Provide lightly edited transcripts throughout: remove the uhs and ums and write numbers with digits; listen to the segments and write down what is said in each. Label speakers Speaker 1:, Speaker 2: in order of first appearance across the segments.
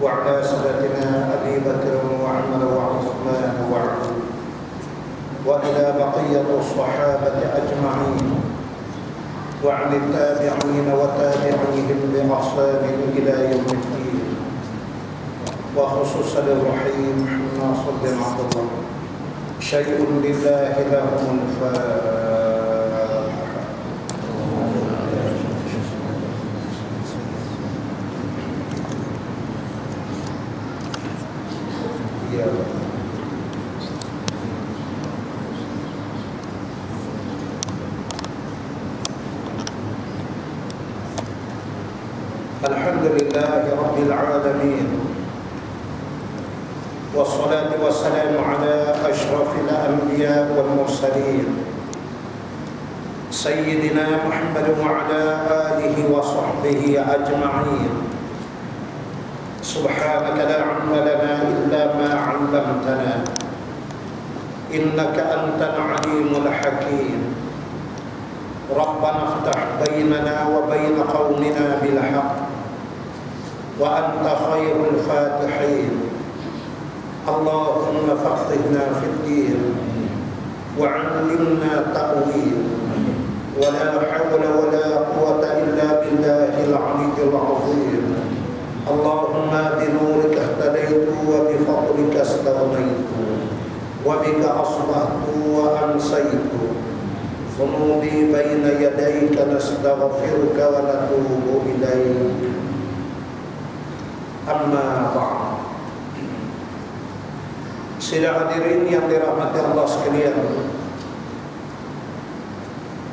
Speaker 1: وعلى سادتنا أبي بكر وعمر وعثمان وعلي وإلى بقية الصحابة أجمعين وعن التابعين وتابعيهم بإحسان إلى يوم الدين وخصوصا الرحيم ناصر بن عبد الله شيء لله لهم الفاتحة. Alhamdulillahi Rabbil Alamin, wassalatu wassalamu ala ashrafil anbiya wal mursalin Sayyidina Muhammad wa ala alihi wa sahbihi ajma'in. Subhanaka la ilma lana illa ma 'allamtana innaka antal alimul hakim. Rabbana iftah bainana wa bain qaumina bil haqq wa anta khairul fatihin. Allahumma faqihna fid din wa 'allimna ta'wil wa la hawla wa la quwwata illa billahil 'aliyyil 'azim. Allahumma bi nurika ihtadaitu wa bi fadlika astaghnaitu wa bika asbahtu wa amsaytu. Zunubi baina yadayka nastaghfiruka wa natubu ilaik. Amma ba'd. Sidang hadirin yang dirahmati Allah sekalian,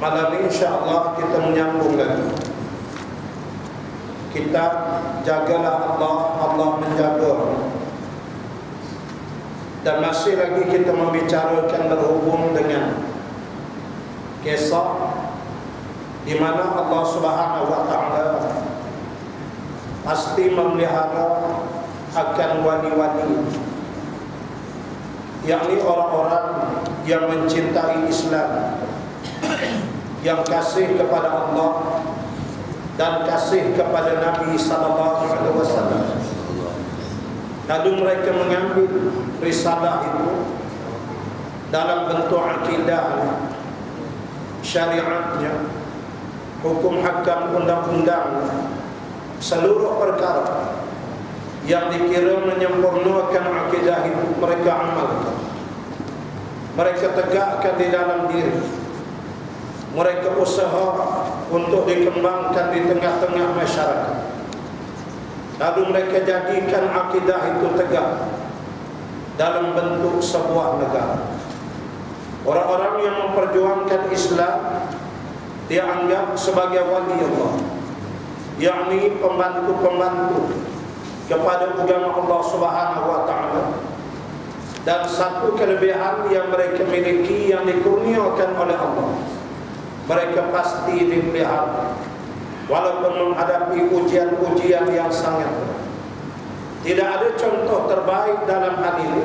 Speaker 1: malam ini insyaAllah kita menyambung lagi. Kita jagalah Allah, Allah menjaga. Dan masih lagi kita membicarakan berhubung dengan kisah di mana Allah Subhanahu wa taala pasti memelihara akan wali-wali, yakni orang-orang yang mencintai Islam, yang kasih kepada Allah dan kasih kepada Nabi sallallahu alaihi wasallam. Lalu mereka mengambil risalah itu dalam bentuk akidah, syariatnya, hukum hakam, undang-undang, seluruh perkara yang dikira menyempurnakan akidah itu mereka amalkan, mereka tegakkan di dalam diri, mereka usaha untuk dikembangkan di tengah-tengah masyarakat. Lalu mereka jadikan akidah itu tegak dalam bentuk sebuah negara. Orang-orang yang memperjuangkan Islam dianggap sebagai wali Allah, yakni pembantu-pembantu kepada agama Allah Subhanahu wa taala. Dan satu kelebihan yang mereka miliki yang dikurniakan oleh Allah, mereka pasti dipelihara walaupun menghadapi ujian-ujian yang sangat berat. Tidak ada contoh terbaik dalam hal ini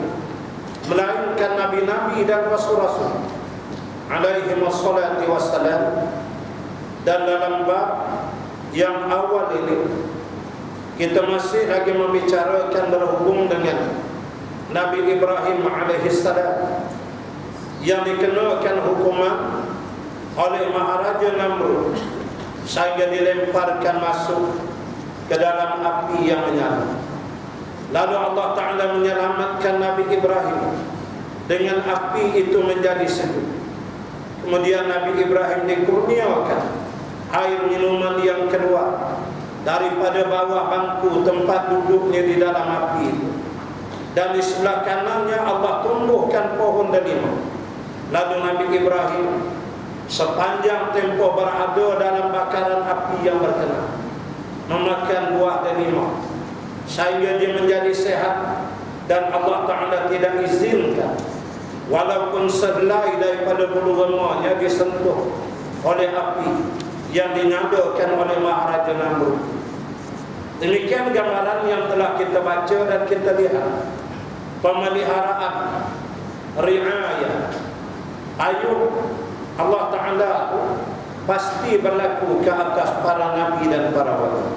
Speaker 1: melainkan nabi-nabi dan rasul-rasul alaihi wassalatu wassalam. Dan dalam bab yang awal ini kita masih lagi membicarakan berhubung dengan Nabi Ibrahim alaihissalam yang dikenakan hukuman oleh Maharaja Namrud sehingga dilemparkan masuk ke dalam api yang menyala. Lalu Allah Ta'ala menyelamatkan Nabi Ibrahim dengan api itu menjadi sejuk. Kemudian Nabi Ibrahim dikurniakan air minuman yang keluar daripada bawah bangku tempat duduknya di dalam api itu. Dan di sebelah kanannya Allah tumbuhkan pohon delima. Lalu Nabi Ibrahim sepanjang tempoh berada dalam bakaran api yang berkenan, memakan buah delima sehingga dia menjadi sehat. Dan Allah Ta'ala tidak izinkan walaupun sehelai daripada bulu remahnya disentuh oleh api yang dinyalakan oleh Maharaja Namrud. Demikian gambaran yang telah kita baca dan kita lihat. Pemeliharaan, riayah, ayub Allah Ta'ala pasti berlaku ke atas para nabi dan para wali.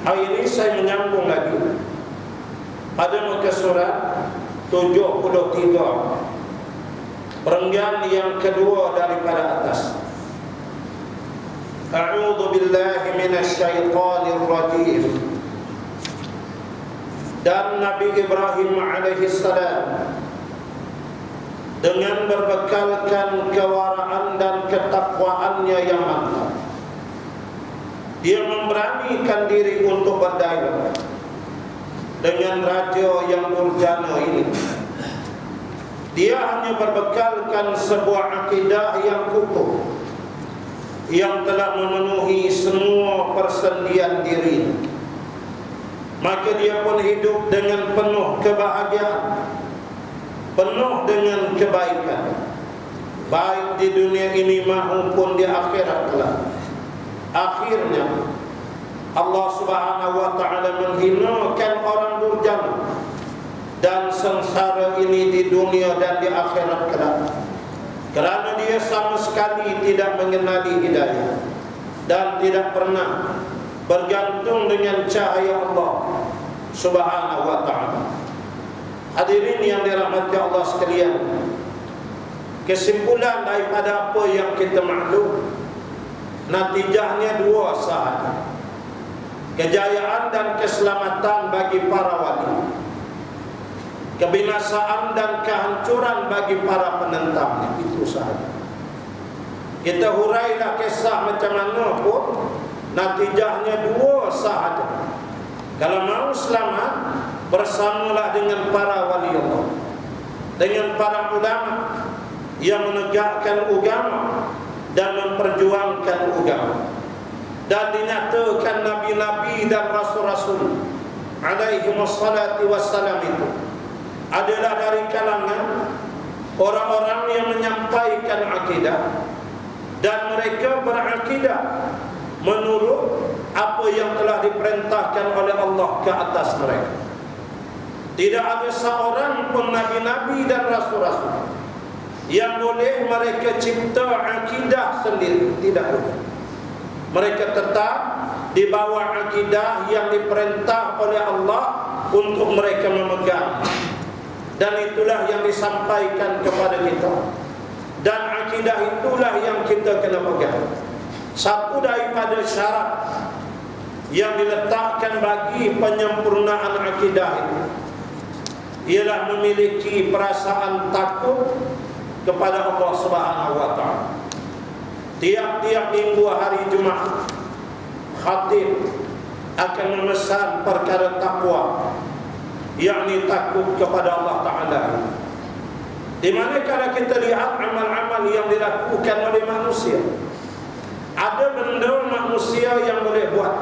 Speaker 1: Hari ini saya menyambung lagi pada muka surat 73, perenggan yang kedua daripada atas. A'udzu billahi minasyaitonir rajim. Dan Nabi Ibrahim alaihi salam dengan berbekalkan kewaraan dan ketakwaannya yang mantap, dia memberanikan diri untuk berdialog dengan raja yang durjana ini. Dia hanya berbekalkan sebuah akidah yang kukuh, yang telah memenuhi semua persendian diri. Maka dia pun hidup dengan penuh kebahagiaan, penuh dengan kebaikan, baik di dunia ini maupun di akhirat kelak. Akhirnya Allah Subhanahu wa taala menghinakan orang durjana dan sengsara ini di dunia dan di akhirat kelak, kerana dia sama sekali tidak mengenali hidayah dan tidak pernah bergantung dengan cahaya Allah Subhanahu wa taala. Hadirin yang dirahmati Allah sekalian, kesimpulan daripada apa yang kita maklum, natijahnya dua sahaja: kejayaan dan keselamatan bagi para wali, kebinasaan dan kehancuran bagi para penentangnya. Itu sahaja. Kita hurailah kisah macam mana pun, natijahnya dua sahaja. Kalau mau selamat, bersamalah dengan para wali Allah, dengan para ulama yang menegakkan agama dan memperjuangkan agama. Dan dinyatakan nabi-nabi dan rasul-rasul alaihi wassalatu wassalam itu adalah dari kalangan orang-orang yang menyampaikan akidah, dan mereka berakidah menurut apa yang telah diperintahkan oleh Allah ke atas mereka. Tidak ada seorang pun nabi-nabi dan rasul-rasul yang boleh mereka cipta akidah sendiri. Tidak boleh. Mereka tetap di bawah akidah yang diperintah oleh Allah untuk mereka memegang. Dan itulah yang disampaikan kepada kita. Dan akidah itulah yang kita kena pegang. Satu daripada syarat yang diletakkan bagi penyempurnaan akidah itu ialah memiliki perasaan takut kepada Allah Subhanahu wa taala. Tiap-tiap minggu hari Jumaat, khatib akan memesan perkara takwa, yakni takut kepada Allah Ta'ala. Di mana kalau kita lihat amal-amal yang dilakukan oleh manusia, ada benda manusia yang boleh buat,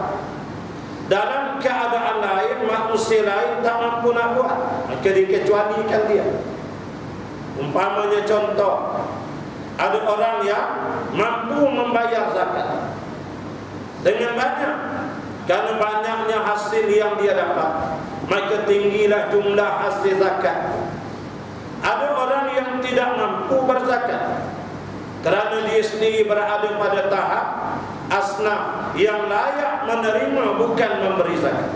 Speaker 1: dalam keadaan lain manusia lain tak mampu nak buat, maka dikecualikan dia. Umpamanya contoh, ada orang yang mampu membayar zakat dengan banyak, karena banyaknya hasil yang dia dapat, maka tinggilah jumlah hasil zakat. Ada orang yang tidak mampu berzakat, kerana dia sendiri berada pada tahap asnaf yang layak menerima bukan memberi zakat.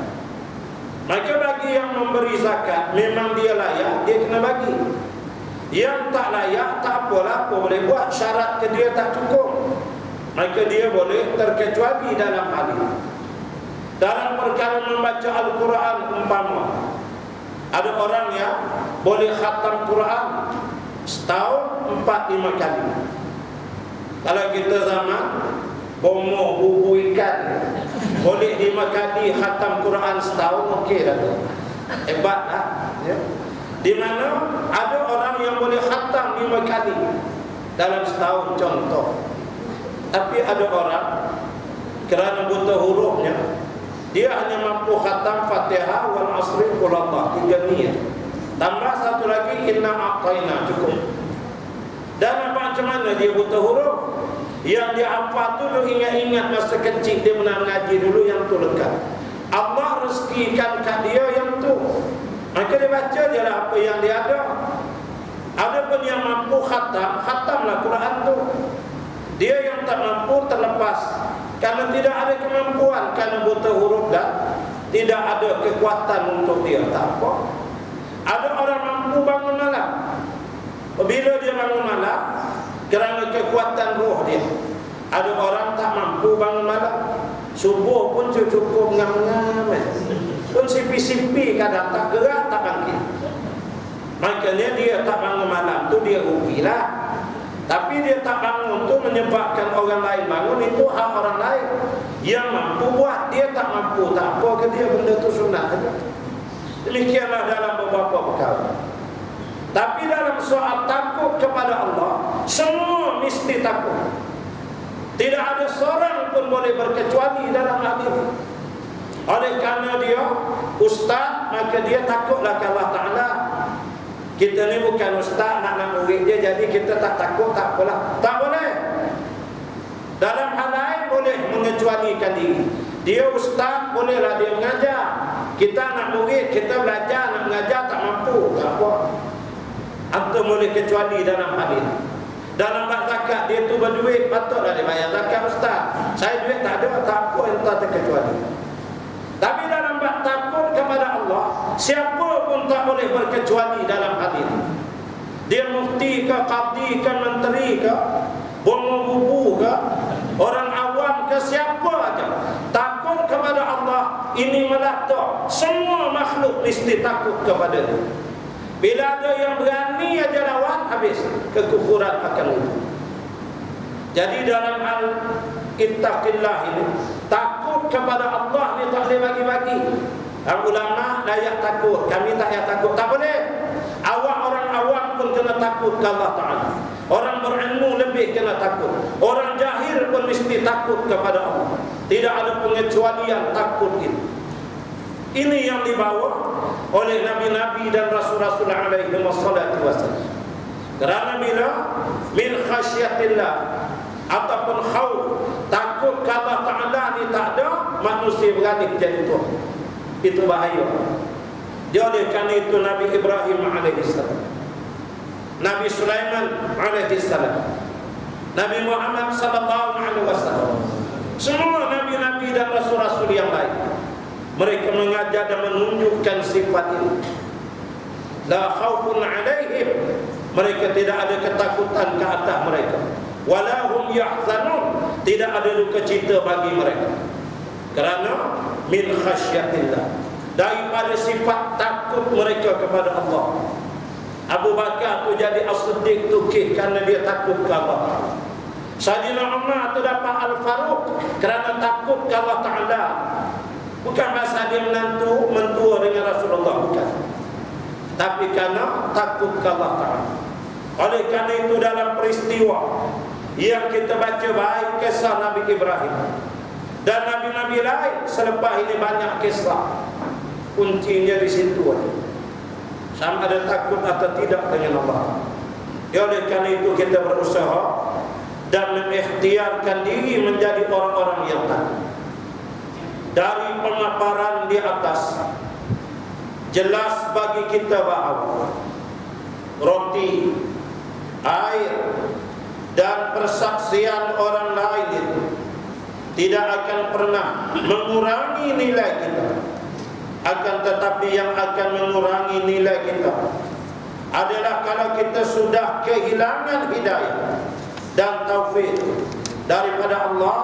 Speaker 1: Maka bagi yang memberi zakat, memang dia layak, dia kena bagi. Yang tak layak, tak apalah, apa boleh buat, syarat ke dia tak cukup, maka dia boleh terkecuali dalam hal ini. Dalam perkara membaca Al-Quran umpama, ada orang yang boleh khatam Quran setahun 4-5 kali. Kalau kita zaman bomoh bubu ikan, boleh 5 kali khatam Quran setahun, okey dah tu, hebat lah ya. Di mana ada orang yang boleh khatam 5 kali dalam setahun contoh. Tapi ada orang kerana buta hurufnya, dia hanya mampu khatam Fatihah wal asri qul Allah, 3 ni. Tambah satu lagi inna a'tayna, cukup. Dan apa macam mana dia buta huruf? Yang dia hafal tu dia ingat-ingat masa kecil dia pernah mengaji dulu, yang tu lekat. Allah rezekikan kat dia yang tu, maka dia baca je lah apa yang dia ada. Ada pun yang mampu khatam, khatamlah Quran tu. Dia yang tak mampu terlepas, karena tidak ada kemampuan, karena buta huruf dan tidak ada kekuatan untuk dia, tak apa. Ada orang mampu bangun malam. Bila dia bangun malam kerana kekuatan roh dia. Ada orang tak mampu bangun malam. Subuh pun cukup ngam-ngam, pun sipi-sipi kadang tak gerak, tak bangkit. Makanya dia tak bangun malam tu dia rugilah. Tapi dia tak bangun tu menyebabkan orang lain bangun, itu hak orang lain. Yang mampu buat, dia tak mampu, tak apa ke dia, benda tu sunat saja. Demikianlah dalam beberapa perkara. Tapi dalam soal takut kepada Allah, semua mesti takut. Tidak ada seorang pun boleh berkecuali dalam hal ini. Oleh kerana dia ustaz, maka dia takutlah ke Allah Ta'ala. Kita ni bukan ustaz nak murid dia, jadi kita tak takut, tak apalah. Tak boleh. Dalam hal lain boleh mengecualikan diri. Dia ustaz, bolehlah dia mengajar. Kita nak murid, kita belajar, nak mengajar, tak mampu, tak apa. Atau boleh kecuali dalam hal ini. Dalam bab zakat, dia tu berduit, patutlah dia bayar zakat ustaz. Saya duit tak ada, tak apa, entah terkecuali. Tapi dalam bab takut kepada Allah, siapa pun tak boleh berkecuali dalam hal ini. Dia mufti ke, qadi ke, menteri ke, bubu ke, orang awam ke, siapa aja. Takut kepada Allah ini meletak. Semua makhluk mesti takut kepada dia. Bila ada yang berani aja lawan, habis kekufuran akan wujud. Jadi dalam hal ittaqillah ini, takut kepada Allah ni tak boleh bagi-bagi. Ulama layak takut, kami tak payah takut, tak boleh. Awak orang awam pun kena takut ke Allah Ta'ala. Orang berilmu lebih kena takut. Orang jahil pun mesti takut kepada Allah. Tidak ada pengecualian takut ini. Ini yang dibawa oleh nabi-nabi dan rasul-rasul alaihi wassalatu wassalam. Kerana bila min khasyatillah ataupun khauf, takut ke Allah Ta'ala ni tak ada, manusia berani jadi Tuhan. Itu bahaya. Oleh kerana itu Nabi Ibrahim alaihissalam, Nabi Sulaiman alaihissalam, Nabi Muhammad sallallahu alaihi wasallam, semua nabi-nabi dan rasul-rasul yang lain, mereka mengajar dan menunjukkan sifat ini. La khaufun alaihim, mereka tidak ada ketakutan ke atas mereka. Wala hum yahzanun, tidak ada duka cita bagi mereka. Kerana min khasyatillah, daripada sifat takut mereka kepada Allah. Abu Bakar tu jadi as-siddiq tu kerana dia takut ke Allah. Sayyidina Umar tu dapat al-Faruq kerana takut ke Allah Ta'ala. Bukan pasal dia mentua dengan Rasulullah, bukan. Tapi kerana takut ke Allah Ta'ala. Oleh kerana itu dalam peristiwa yang kita baca baik kisah Nabi Ibrahim dan nabi-nabi lain selepas ini, banyak kisah. Kuncinya di situ aja. Sama ada takut atau tidak dengan Allah. Oleh kerana itu kita berusaha dan mengikhtiarkan diri menjadi orang-orang yang takut. Dari pemaparan di atas, jelas bagi kita bahawa roti, air dan persaksian orang lain itu tidak akan pernah mengurangi nilai kita. Akan tetapi yang akan mengurangi nilai kita adalah kalau kita sudah kehilangan hidayah dan taufik daripada Allah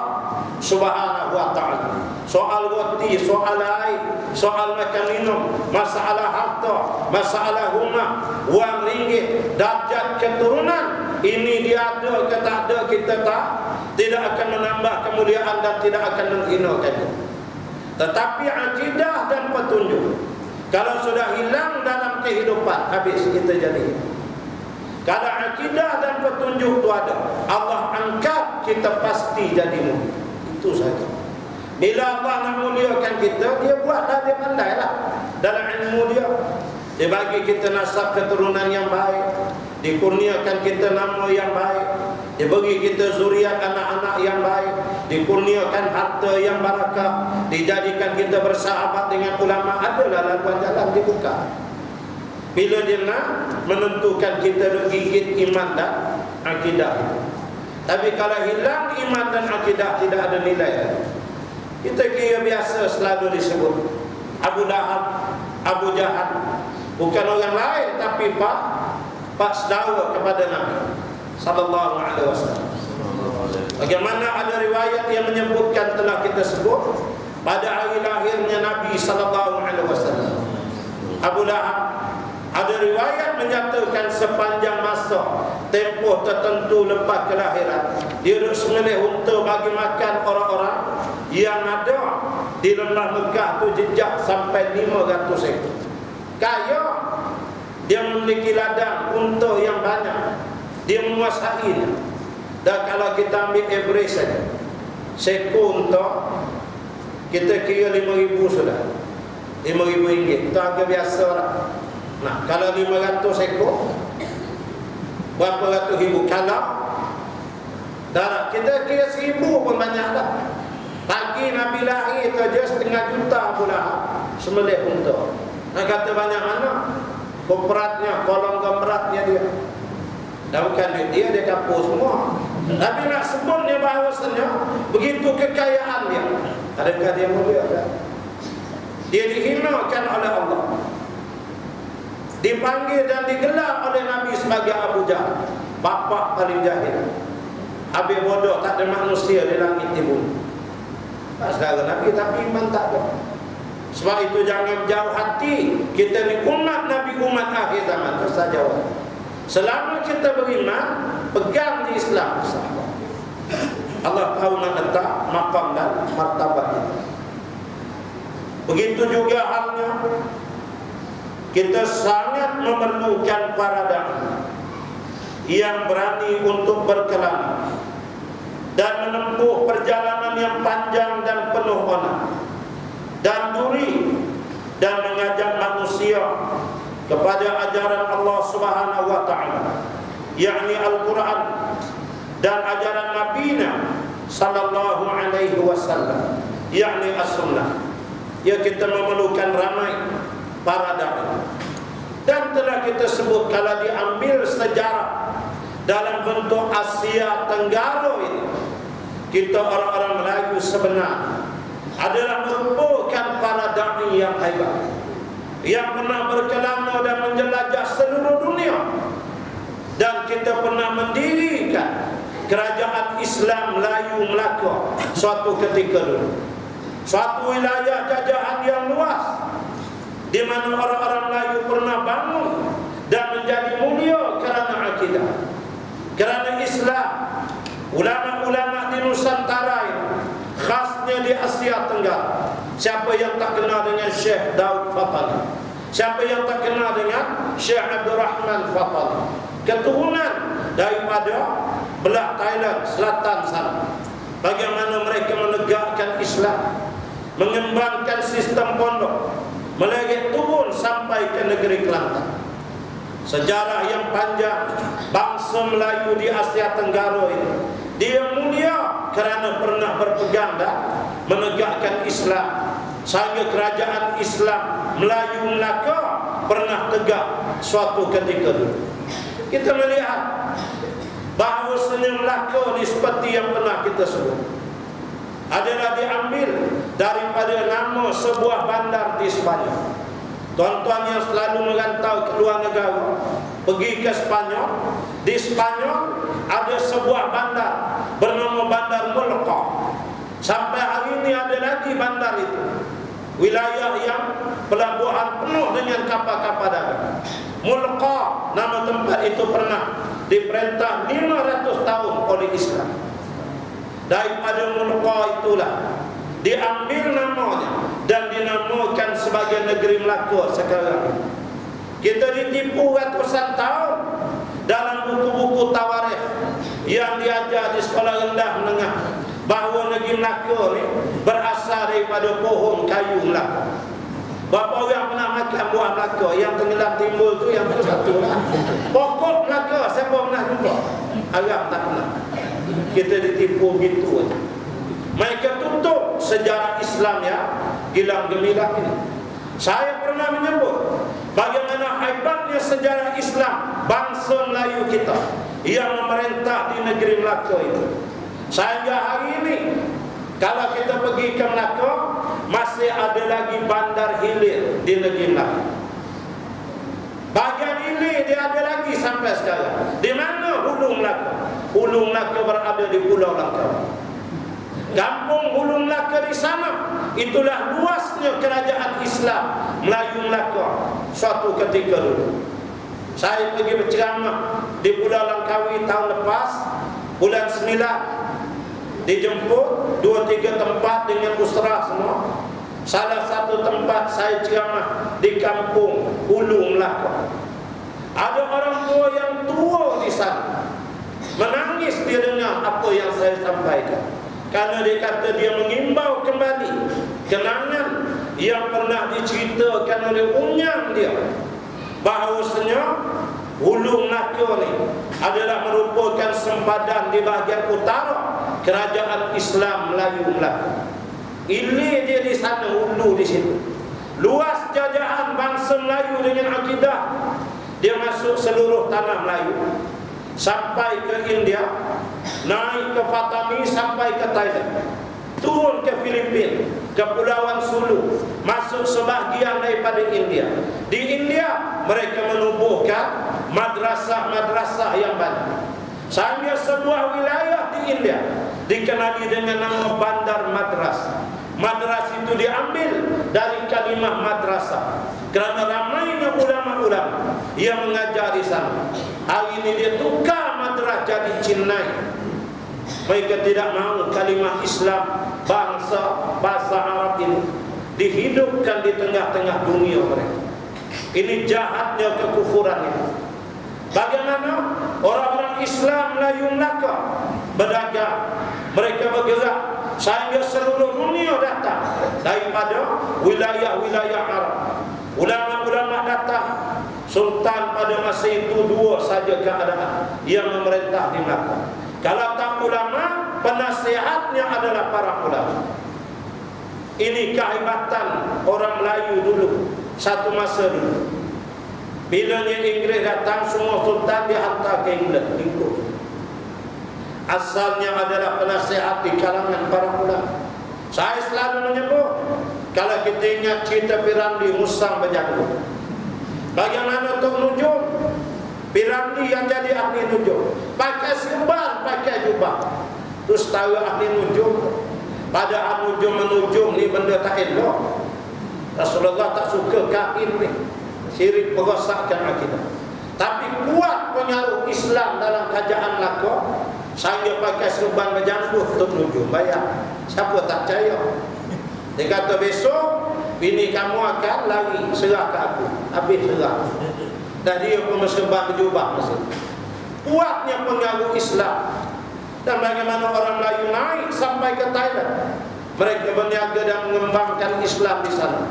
Speaker 1: Subhanahu wa ta'ala. Soal roti, soal air, soal makan minum, masalah harta, masalah rumah, wang ringgit, darjat keturunan, ini dia ada ke tak ada, kita tidak akan menambah kemuliaan dan tidak akan menghinakan. Tetapi akidah dan petunjuk, kalau sudah hilang dalam kehidupan, habis kita jadi. Kalau akidah dan petunjuk itu ada, Allah angkat, kita pasti jadi mulia. Itu saja. Bila Allah nak muliakan kita, dia buatlah, dia pandailah dalam ilmu dia. Dia bagi kita nasab keturunan yang baik, dikurniakan kita nama yang baik, dia bagi kita zuriat anak-anak yang baik, dikurniakan harta yang barakah, dijadikan kita bersahabat dengan ulama. Adalah laluan jalan dibuka. Bila dia nak menentukan kita gigit iman dan akidah. Tapi kalau hilang iman dan akidah, tidak ada nilai lagi. Kita kira biasa selalu disebut Abu Lahab, Abu Jahal, bukan orang lain tapi pak saudara kepada Nabi sallallahu alaihi wasallam. Bagaimana ada riwayat yang menyebutkan, telah kita sebut, pada hari lahirnya Nabi sallallahu alaihi wasallam, Abu Lahab, ada riwayat menyatakan sepanjang masa tempoh tertentu lepas kelahiran, dia duduk sembelih unta bagi makan orang-orang yang ada di lembah Mekah tu, jejak sampai 500 ekor. Kaya, dia memiliki ladang unta yang banyak, dia menguasainya. Dan kalau kita ambil average saja, sekor unta kita kira 5,000 sudah, 5,000 ringgit. Itu harga biasa lah. Nah, kalau 500 ekor, berapa ratus ribu? Kalau dah kita kira 1,000 pun banyak dah. Pagi Nabi lahir saja 1,5 juta pula sembelih unta. Nak kata banyak mana? Koperatnya, kolong kemeratnya dia. Dan bukan dia kapur semua. Tapi nak sebutnya bahawasanya begitu kekayaan dia. Adakah dia mulia? Dia dihinakan oleh Allah, dipanggil dan digelar oleh Nabi sebagai Abu Jahal, bapa paling jahil, habis bodoh, tak ada manusia di langit di bumi. Saudara Nabi tapi iman tak ada. Sebab itu jangan jauh hati, kita ni umat Nabi, umat akhir zaman. Tersajawab, selama kita beriman, pegang di Islam, Allah tahu nak letak maqam dan martabat kita. Begitu juga halnya, kita sangat memerlukan para dai yang berani untuk berkelana dan menempuh perjalanan yang panjang dan penuh onar dan duri, dan mengajak manusia kepada ajaran Allah Subhanahu wa taala, yakni Al-Quran dan ajaran Nabi-Nya sallallahu alaihi wasallam, yakni As-Sunnah. Ya, kita memerlukan ramai para dai. Dan telah kita sebut, kalau diambil sejarah dalam bentuk Asia Tenggara ini, kita orang-orang Melayu sebenarnya adalah merupakan para dai yang hebat, yang pernah berkelana dan menjelajah seluruh dunia. Dan kita pernah mendirikan kerajaan Islam Melayu Melaka suatu ketika dulu, suatu wilayah jajahan yang luas, di mana orang-orang Melayu pernah bangun dan menjadi mulia kerana akidah, kerana Islam. Ulama-ulama di Nusantara ini, khasnya di Asia Tenggara, siapa yang tak kenal dengan Syekh Daud Fatali? Siapa yang tak kenal dengan Syekh Abdul Rahman Fatali? Keturunan daripada belah Thailand selatan sana. Bagaimana mereka menegakkan Islam, mengembangkan sistem pondok, meleret turun sampai ke negeri Kelantan. Sejarah yang panjang bangsa Melayu di Asia Tenggara ini, dia mulia kerana pernah berpegang dan menegakkan Islam, sehingga kerajaan Islam Melayu Melaka pernah tegak suatu ketika dulu. Kita melihat bahawasanya Melaka ni seperti yang pernah kita sebut, adalah diambil daripada nama sebuah bandar di Spanyol. Tuan-tuan yang selalu merantau ke luar negara, pergi ke Spanyol, di Spanyol ada sebuah bandar bernama Bandar Melaka. Sampai hari ini ada lagi bandar itu, wilayah yang pelabuhan penuh dengan kapal-kapal dagang. Melaka, nama tempat itu pernah diperintah 500 tahun oleh Islam. Daripada Melaka itulah diambil namanya dan dinamakan sebagai negeri Melaka sekarang. Kita ditipu ratusan tahun dalam buku-buku tawarikh yang diajar di sekolah rendah menengah, bahawa negeri Melaka ni berasal daripada pohon kayu Melaka. Berapa orang pernah makan buah Melaka? Yang tenggelam timbul tu yang satu lah. Pokok Melaka siapa pernah jumpa? Arab tak pernah. Kita ditipu gitu aja. Mereka tutup sejarah Islam yang hilang gemilang ini. Saya pernah menyebut bagaimana hebatnya sejarah Islam bangsa Melayu kita yang memerintah di negeri Melaka itu. Sehingga hari ini kalau kita pergi ke Melaka, masih ada lagi bandar hilir di negeri Melaka. Bagian hilir dia ada lagi sampai sekarang. Di mana Hulu Melaka? Hulu Melaka berada di Pulau Langkawi. Kampung Hulu Melaka di sana, itulah luasnya kerajaan Islam Melayu Melaka suatu ketika dulu. Saya pergi berceramah di Pulau Langkawi tahun lepas, bulan 9. Dijemput 2-3 tempat dengan usrah semua. Salah satu tempat saya ceramah di kampung Hulu Melaka. Ada orang tua yang tua di sana. Menangis dia dengar apa yang saya sampaikan. Karena dia kata dia mengimbau kembali kenangan yang pernah diceritakan oleh unyang dia, bahawasanya Hulu Melaka ni adalah merupakan sempadan di bahagian utara kerajaan Islam Melayu Melaka. Ini dia di sana, Hulu di situ. Luas jajahan bangsa Melayu dengan akidah. Dia masuk seluruh tanah Melayu, sampai ke India, naik ke Fatami, sampai ke Thailand, turun ke Filipina, Kepulauan Sulu, masuk sebahagian daripada India. Di India mereka menubuhkan madrasah-madrasah yang banyak. Sampai sebuah wilayah di India dikenali dengan nama Bandar Madras. Madras itu diambil dari kalimah madrasah, kerana ramainya ulama-ulama yang mengajar di sana. Hari ini dia tukar madras jadi Chinai. Mereka tidak mahu kalimah Islam, bahasa Arab ini dihidupkan di tengah-tengah dunia mereka. Ini jahatnya kekufuran itu. Bagaimana orang-orang Islam Melayu Melaka berdagang, mereka bergerak sehingga seluruh dunia datang daripada wilayah-wilayah Arab. Ulama-ulama datang. Sultan pada masa itu 2 saja keadaan yang memerintah di Melaka. Kalau tak ulama, penasihatnya adalah para ulama. Ini kehebatan orang Melayu dulu, satu masa dulu. Bila Inggris datang, semua sultan dihantar ke England, lingkup. Asalnya adalah penasihat di kalangan para ulama. Saya selalu menyebut, kalau kita ingat cerita Piramli Musang Berjanggut, bagaimana Tok Nujum, Piramli yang jadi ahli nujum, pakai serban, pakai jubah. Terus tahu ahli nujum, padahal nujum menujum ni benda tak elok. Rasulullah tak suka kain ni, syirik merosakkan akidah. Tapi kuat pengaruh Islam dalam kerajaan Melaka, saya pakai serban berjanggut untuk nujum. Bayar, siapa tak percaya? Dia kata besok bini kamu akan lari serah ke aku. Habis serah. Dan dia pun serban berjubah masa. Kuatnya pengaruh Islam. Dan bagaimana orang Melayu naik sampai ke Thailand, mereka berniaga dan mengembangkan Islam di sana.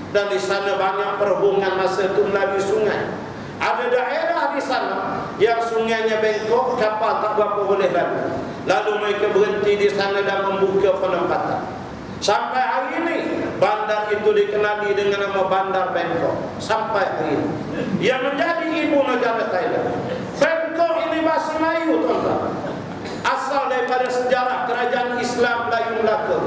Speaker 1: Dan di sana banyak perhubungan masa itu melalui sungai. Ada daerah di sana yang sungainya bengkok, kapal tak berapa boleh lalu. Lalu mereka berhenti di sana dan membuka penempatan. Sampai hari ini bandar itu dikenali dengan nama Bandar Bangkok. Sampai hari ini, yang menjadi ibu negara Thailand. Bangkok ini bahasa Melayu, tuan-tuan. Asal daripada sejarah kerajaan Islam Melayu Melaka.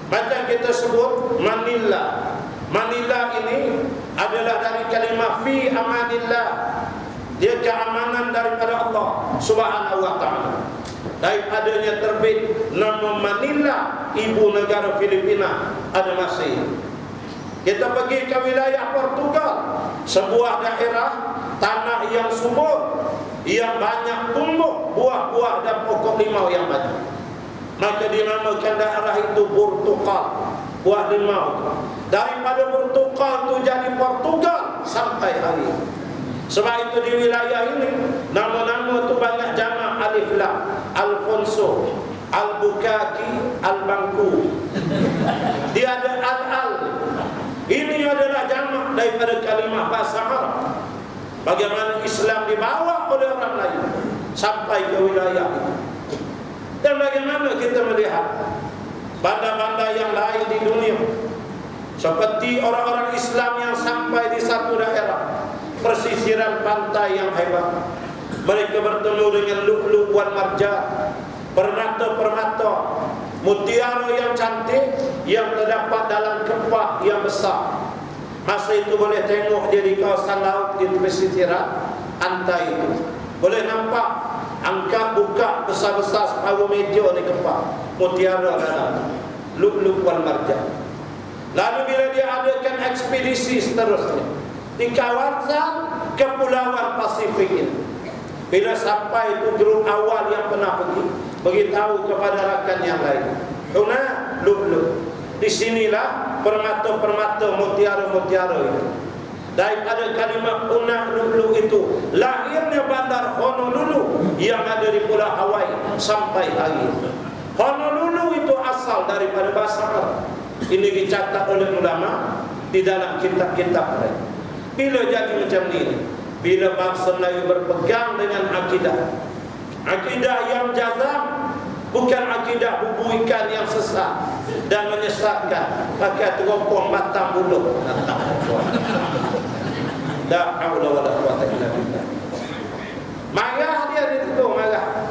Speaker 1: Macam kita sebut Manila. Manila ini adalah dari kalimah fi amanillah. Dia keamanan daripada Allah Subhanahu wa ta'ala. Daripadanya terbit nama Manila, ibu negara Filipina ada masih. Kita pergi ke wilayah Portugal, sebuah daerah tanah yang subur, yang banyak tumbuh buah-buah dan pokok limau yang banyak. Maka dinamakan daerah itu Portugal, buah limau. Daripada Portugal itu jadi Portugal sampai hari ini. Sebab itu di wilayah ini nama-nama itu banyak jamak alif lam. Alfonso, Albuquerque, Albangku. Dia ada al-al. Ini adalah jamak daripada kalimah bahasa Arab. Bagaimana Islam dibawa oleh orang lain sampai ke wilayah itu. Dan bagaimana kita melihat bandar-bandar yang lain di dunia, seperti orang-orang Islam yang sampai di satu daerah persisiran pantai yang hebat. Mereka bertemu dengan lu'lu' wal marjan, permata-permata mutiara yang cantik yang terdapat dalam kepah yang besar. Masa itu boleh tengok dia di kawasan laut di pesisiran pantai itu. Boleh nampak angkat buka besar-besar separuh meja ni kepah, mutiara dalam, lu'lu' wal marjan. Lalu bila dia adakan ekspedisi seterusnya di kawasan Kepulauan Pasifik ini, bila sampai itu grup awal yang pernah pergi, beritahu kepada rakan yang lain, huna lu'lu', di sinilah permata-permata mutiara-mutiara itu. Daripada kalimat huna lu'lu' itu lahirnya bandar Honolulu yang ada di Pulau Hawaii sampai hari ini. Honolulu itu asal daripada bahasa Arab. Ini dicatat oleh ulama di dalam kitab-kitab mereka. Bila jadi macam ini, bila bangsa Melayu berpegang dengan akidah yang jazam, bukan akidah bubuikan yang sesat dan menyesatkan, pakai teropong batang buluh. La haula wala quwwata illa billah. Marah dia itu, marah.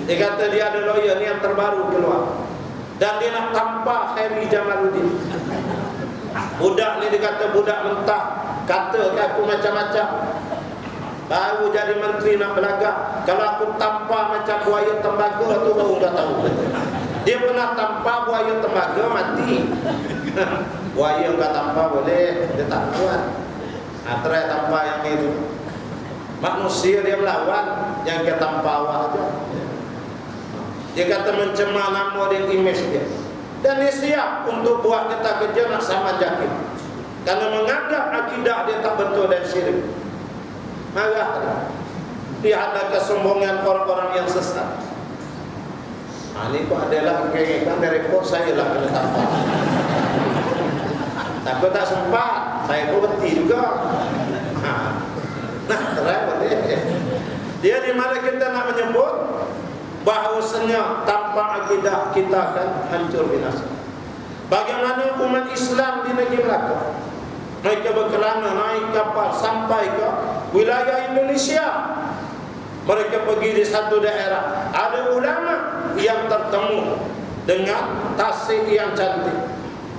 Speaker 1: Dia kata dia ada lawyer ni yang terbaru keluar, dan dia nak tampar Khairi Jamaluddin. Budak ni dia kata budak mentah, kata ke aku macam-macam. Baru jadi menteri nak belagak, kalau aku tampar macam buaya tembaga tu baru dah tahu. Dia pernah tampar buaya tembaga mati. Buaya enggak tampar boleh, dia tak kuat. Try tampar yang itu. Manusia dia melawan, yang kita tampar awak aja. Dia kata mencemar nama dia, image dia. Dan dia siap untuk buat kita kerja nak sama jakim, karena menganggap akidah dia tak betul dan syirik. Marah dia ada kesombongan orang-orang yang sesat. Ini kok adalah keinginan dari report saya lah kena tampar. Takut tak sempat, saya pun berhenti juga. Nah, terang dia di mana kita nak menyebut bahawasanya tanpa akidah kita akan hancur binasa. Bagaimana umat Islam di negeri Melaka, mereka berkelana naik kapal sampai ke wilayah Indonesia. Mereka pergi di satu daerah, ada ulama yang tertemu dengan tasik yang cantik,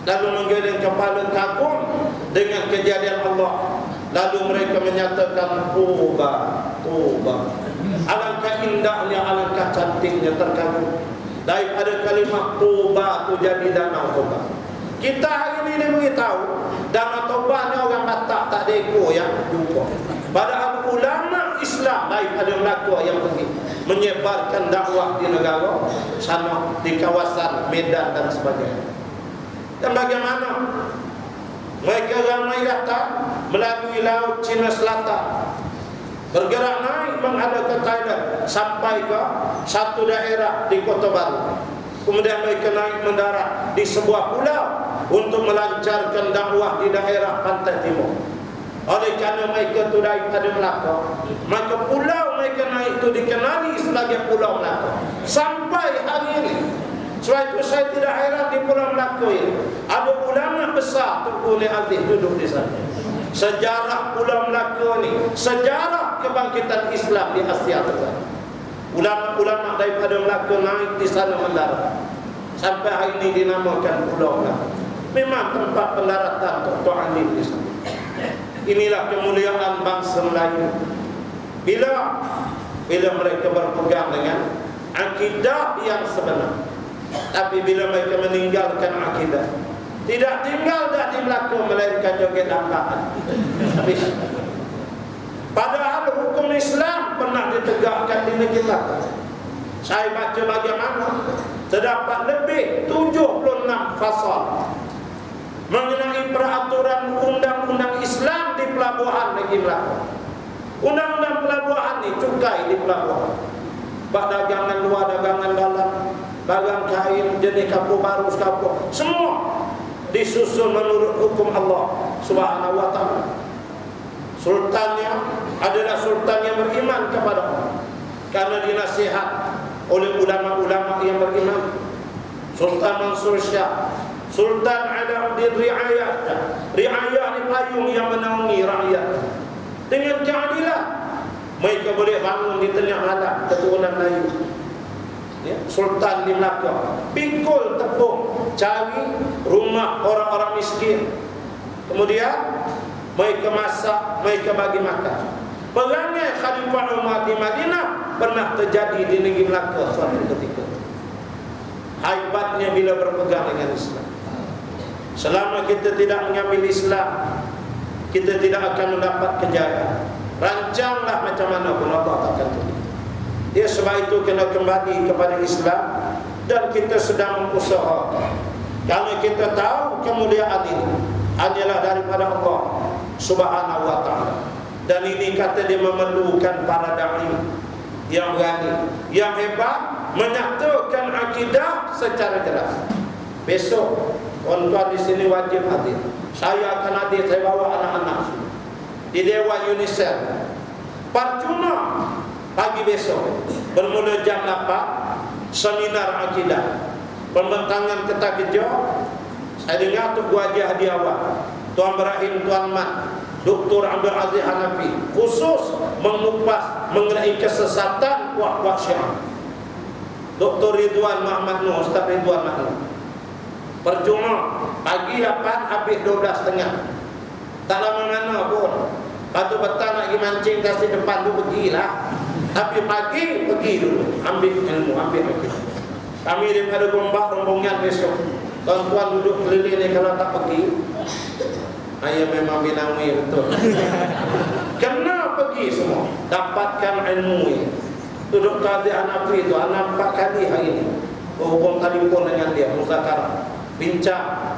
Speaker 1: lalu menggeleng kepala kagum dengan kejadian Allah. Lalu mereka menyatakan Tuba, Tuba, alangkah indahnya, alangkah cantiknya, terkagum. Daripada kalimat Tuba tu jadi Danau Toba. Kita hari ini diberitahu Danau Toba ni orang Batak tak ada ekor yang jumpa. Padahal ulama Islam daripada Melaka yang pergi menyebarkan dakwah di negara sana, di kawasan Medan dan sebagainya. Dan bagaimana mereka ramai datang melalui laut Cina Selatan, bergerak naik menghadap ke Thailand sampai ke satu daerah di Kota Baru. Kemudian mereka naik mendarat di sebuah pulau untuk melancarkan dakwah di daerah pantai timur. Oleh kerana mereka itu daripada Melaka, maka pulau mereka naik itu dikenali sebagai Pulau Melaka sampai hari ini. Sebab itu saya tidak heran di Pulau Melaka ini ada ulama besar Tunku Uli Aziz duduk di sana. Sejarah Pulau Melaka ini sejarah kebangkitan Islam di Asia Tenggara. Ulama-ulama daripada Melaka naik di sana mendarat, sampai hari ini dinamakan Pulau Melaka. Memang tempat pendaratan Dr. Alim di sana. Inilah kemuliaan bangsa Melayu. Bila mereka berpegang dengan akidah yang sebenar. Tapi bila mereka meninggalkan akidah, tidak tinggal dah di Melaka melainkan joget dambaan. Habis. Padahal hukum Islam pernah ditegakkan di negeri Melaka. Saya baca bagaimana terdapat lebih 76 fasal mengenai peraturan undang-undang Islam di pelabuhan negeri Melaka. Undang-undang pelabuhan ni cukai di pelabuhan, bak dagangan luar, dagangan dalam, barang kain, jenis kapur baru, kapur, semua disusun menurut hukum Allah Subhanahu wa ta'ala. Sultannya adalah sultan yang beriman kepada Allah, karena dinasihat oleh ulama-ulama yang beriman. Sultan Mansur Shah, Sultan Alauddin Riayah, Riayah ni payung yang menaungi rakyat dengan keadilan. Mereka boleh bangun di tengah malam keturunan Melayu. ya, Sultan di Melaka, pikul tepung cari rumah orang-orang miskin, kemudian mereka masak, mereka bagi makan. Perangai Khalifah Umar di Madinah pernah terjadi di negeri Melaka suatu ketika. Hebatnya bila berpegang dengan Islam. Selama kita tidak mengambil Islam, kita tidak akan mendapat kejayaan. Rancanglah macam mana pun Allah takkan tolong. Ya, sebab itu kena kembali kepada Islam dan kita sedang mengusahakan. Kerana kita tahu kemuliaan ini hanyalah daripada Allah Subhanahu wa ta'ala. Dan ini kata dia memerlukan para dai yang berani, yang hebat, menyatakan akidah secara jelas. Besok tuan-tuan di sini wajib hadir. Saya akan hadir, saya bawa anak-anak di Dewan UNICEF. Percuma pagi besok bermula jam 8 seminar akidah, pembentangan kertas kerja. Saya dengar tu wajah di awal Tuan Ibrahim, Tuan Mat, Dr. Abdul Aziz Hanafi khusus mengupas mengenai kesesatan kuat-kuat Syiah. Dr. Ridwan Muhammad Nur, Ustaz Ridwan Muhammad Nur. Percuma pagi 8 habis 12.30. Tak lama mana pun. Patu petang nak pergi mancing kasih depan tu pergilah. Tapi pagi pergi dulu ambil ilmu, ambil ilmu. Kami daripada Gombak rombongan besok. Tuan-tuan duduk keliling ni kalau tak pergi, ayah memang binami betul. Kena pergi semua, dapatkan ilmu ini. Duduk Qazi Hanafi itu anak 4 kali hari ini berhubung telefon dengan dia, muzakarah, bincang.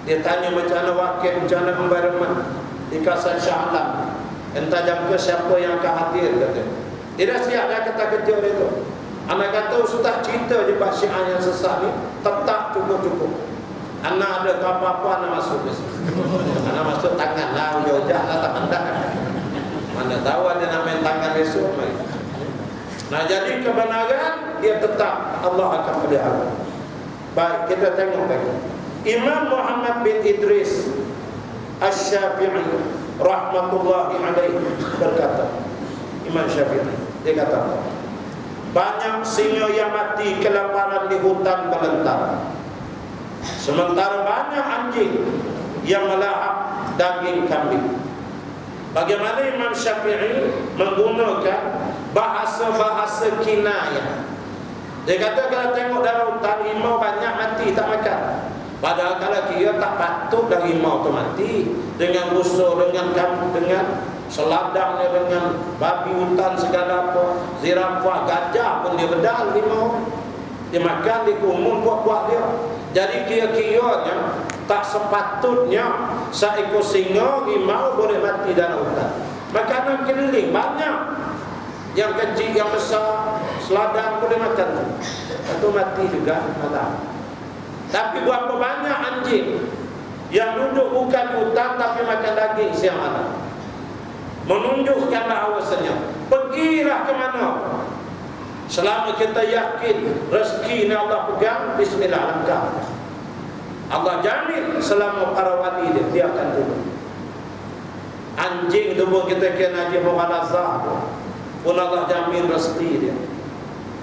Speaker 1: Dia tanya macam mana wakil, macam mana environment di kawasan Shah Alam. Entah jam ke siapa yang akan hadir, kata. Dia dah siap dah kata kerja dia tu. Anak kata Ustaz cerita je Pak Syiah yang sesat ni tetap cukup-cukup. Anak ada apa-apa anak masuk besok. Anak masuk tangan lah, jauh-jauh lah tak hendak. Mana tahu ada nak main tangan besok. Nah, jadi kebenaran dia tetap Allah akan pelihara. Baik, kita tengok lagi. Imam Muhammad bin Idris Asy-Syafi'i rahmatullahi alaihi berkata, Imam Syafi'i dia kata, banyak singa yang mati kelaparan di hutan belantara, sementara banyak anjing yang melahap daging kambing. Bagaimana Imam Syafi'i menggunakan bahasa-bahasa kinayah. Dia kata kalau tengok dalam hutan rimau banyak mati tak makan. Padahal kalau kira tak patut dah rimau tu mati dengan rusuh, dengan seladangnya, dengan babi hutan segala apa, zirafah, gajah pun dia bedal rimau. Dia makan, dia kumun buat-buat dia. Jadi kira-kiranya tak sepatutnya seekor singa, rimau boleh mati dalam hutan. Makanan keliling banyak, yang kecil, yang besar, seladang boleh makan. Atau mati juga malam. Tapi berapa banyak anjing yang duduk bukan hutan tapi makan daging siang malam. Menunjukkan bahawasanya pergilah ke mana, selama kita yakin rezeki yang Allah pegang, bismillah langkah. Allah jamin selama para wali dia akan turun. Anjing tu pun kita kena Haji Muhalazah pun Allah jamin rezeki dia.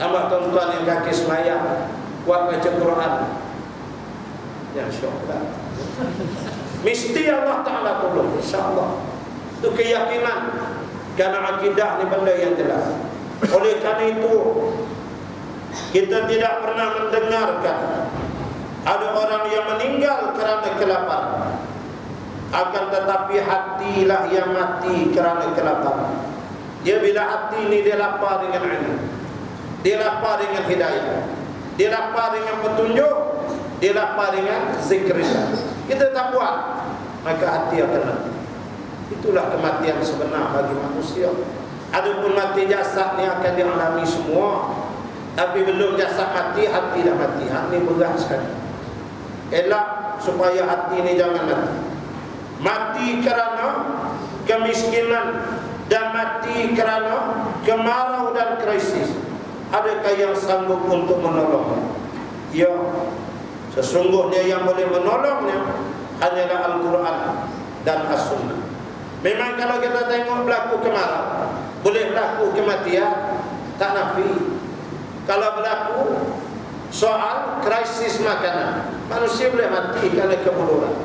Speaker 1: Tambah tuan-tuan yang kaki semayang, kuat baca Quran, ya insyaAllah mesti Allah Ta'ala tolong, insyaAllah. Itu keyakinan, karena akidah ni benda yang jelas. Oleh karena itu kita tidak pernah mendengarkan ada orang yang meninggal kerana kelaparan, akan tetapi hatilah yang mati kerana kelaparan. Dia bila hati ni dia lapar dengan ilmu, dia lapar dengan hidayah, dia lapar dengan petunjuk, dia lapar dengan zikrillah, kita tak buat, maka hati akan mati. Itulah kematian sebenar bagi manusia. Adapun mati jasad ni akan dialami semua, tapi belum jasad mati, hati dah mati. Hati berat sekali. Elak supaya hati ni jangan mati. Mati kerana kemiskinan dan mati kerana kemarau dan krisis. Adakah yang sanggup untuk menolong? Ya, sesungguhnya yang boleh menolongnya hanyalah Al-Quran dan As-Sunnah. Memang kalau kita tengok berlaku kemarau, boleh berlaku kematian, tak nafi. Kalau berlaku soal krisis makanan, manusia boleh mati karena kebuluran.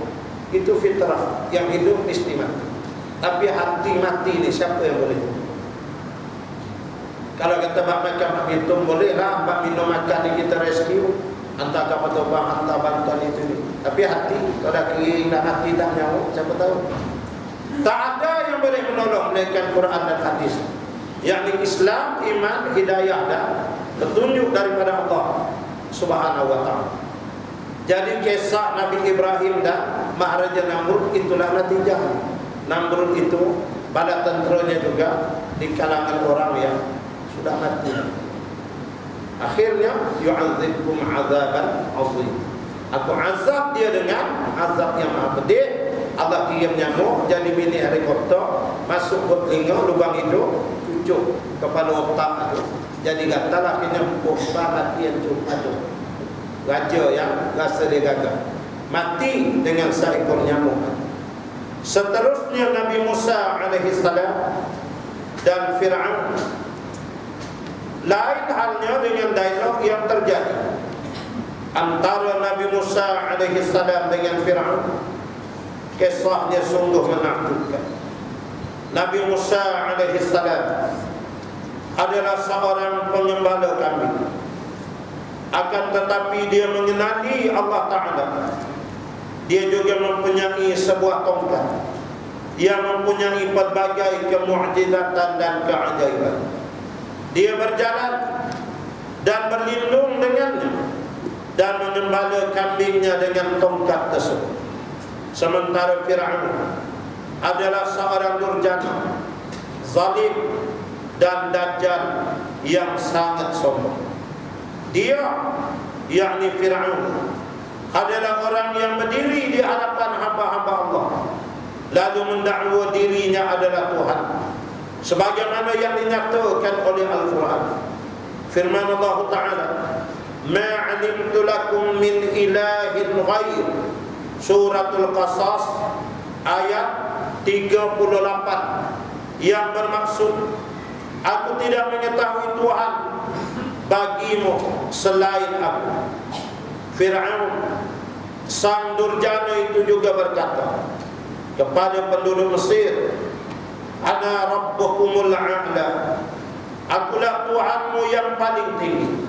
Speaker 1: Itu fitrah, yang hidup mesti mati. Tapi hati mati ni siapa yang boleh? Kalau kata bak makan bak minum bolehlah, bak minum makan ni kita rescue, hantar kapal terbang, hantar bantuan itu ni. Tapi hati, kalau dah kering dah mati dah nyawa, siapa tahu? Tak ada yang boleh menolong melainkan Quran dan hadis. Yakni Islam, iman, hidayah dan petunjuk daripada Allah Subhanahu wa taala. Jadi kisah Nabi Ibrahim dan Maharaja Namrud itulah natijah. Namrud itu bala tenteranya juga di kalangan orang yang sudah mati. Akhirnya yu'adzibkum 'adzaban 'azim. Aku azab dia dengan azab yang maha pedih. Allah kirim nyamuk jadi mini helikopter masuk ke telinga lubang hidung, cucuk kepala otak itu. Jadi gatal akhirnya pompa mati yang cuma itu. Raja yang rasa dia gagal mati dengan seekor nyamuk. Seterusnya Nabi Musa alaihi salam dan Fir'aun. Lain halnya dengan dialog yang terjadi antara Nabi Musa alaihi salam dengan Fir'aun. Kisahnya sungguh menakutkan. Nabi Musa alaihi salam adalah seorang pengembala kambing. Akan tetapi dia mengenali Allah Ta'ala. Dia juga mempunyai sebuah tongkat yang mempunyai pelbagai kemu'jizatan dan keajaiban. Dia berjalan dan berlindung dengannya dan mengembala kambingnya dengan tongkat tersebut. Sementara Fir'aun adalah seorang durjana, zalim dan dajjal yang sangat sombong. Dia, yakni Fir'aun, adalah orang yang berdiri di hadapan hamba-hamba Allah lalu mendakwa dirinya adalah Tuhan, sebagaimana yang dinyatakan oleh Al-Quran. Firman Allah Ta'ala, "Ma 'alimtu lakum min ilahin ghair." Suratul Qasas ayat 38 yang bermaksud, aku tidak mengetahui Tuhan bagimu selain aku. Fir'aun sang durjana itu juga berkata kepada penduduk Mesir, "Ana rabbukumul a'la." Akulah Tuhanmu yang paling tinggi.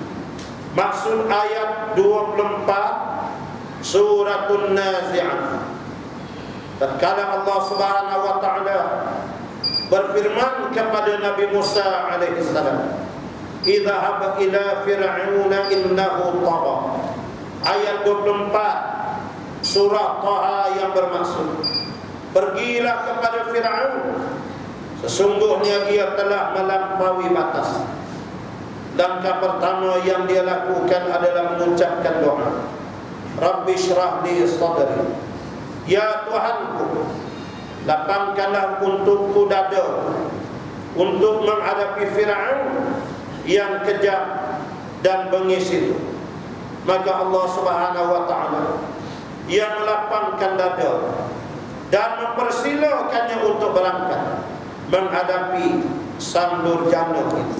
Speaker 1: Maksud ayat 24 Suratul Nazi'at. Tatkala Allah Subhanahu wa taala berfirman kepada Nabi Musa alaihi salam, "Idhhab ila fir'auna innahu tagha." Ayat 24 surah Taha yang bermaksud, pergilah kepada Fir'aun, sesungguhnya ia telah melampaui batas. Langkah pertama yang dia lakukan adalah mengucapkan doa, Rabbi syrah li sadri. Ya Tuhanku, lapangkanlah untukku dada untuk menghadapi Fir'aun yang kejam dan bengis itu. Maka Allah Subhanahu wa taala ia melapangkan dada dan mempersilakannya untuk berangkat menghadapi sang durjana itu.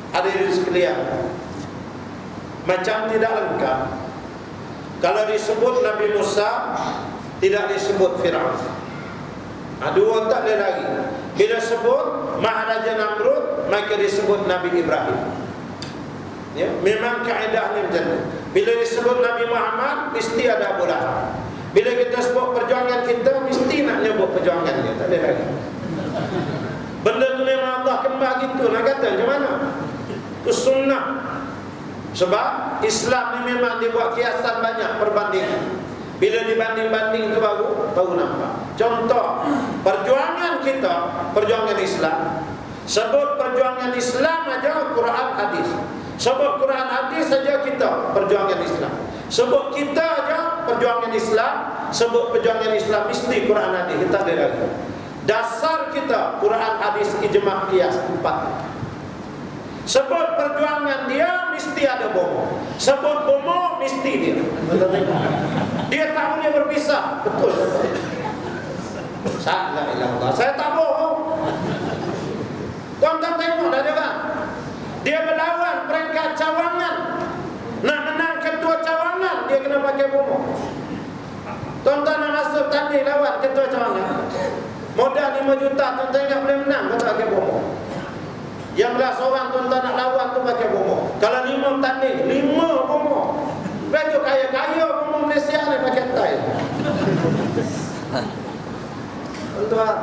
Speaker 1: Hadirin sekalian, macam tidak lengkap kalau disebut Nabi Musa tidak disebut Fir'aun. Dua tak ada lagi. Bila sebut Maharaja Namrud maka disebut Nabi Ibrahim. Ya, memang kaedahnya macam tu. Bila disebut Nabi Muhammad mesti ada Abu Lahab. Bila kita sebut perjuangan kita mesti nak nyebut perjuangan dia, tak ada lagi. Benda tu memang Allah kembang gitu, nak kata macam mana? Itu sunnah. Sebab Islam ni memang dibuat kiasan banyak perbandingan. Bila dibanding-banding tu baru nampak. Contoh, perjuangan kita, perjuangan Islam. Sebut perjuangan Islam aja Quran hadis. Sebut Quran hadis saja kita perjuangan Islam. Sebut kita aja perjuangan Islam. Sebut perjuangan Islam mesti Quran hadis, kita ada lagi. Dasar kita Quran hadis ijma' qiyas 4. Sebut perjuangan dia mesti ada bomo. Sebut bomo mesti dia. Dia tak boleh berpisah. Betul. La ilaha illallah. Saya tak bohong. Tuan-tuan tengok dah dia kan. Dia melawan peringkat cawan pakai bomo. Tuan-tuan nak masuk tanding lawan ketua cawangan, modal 5 juta, tuan-tuan ingat boleh menang kalau pakai bomo. Yang 11 orang tuan-tuan nak lawan tu pakai bomo. Kalau 5 tanding, 5 bomo. Betul kaya-kaya bomo Malaysia ni pakai tai. Tuan-tuan,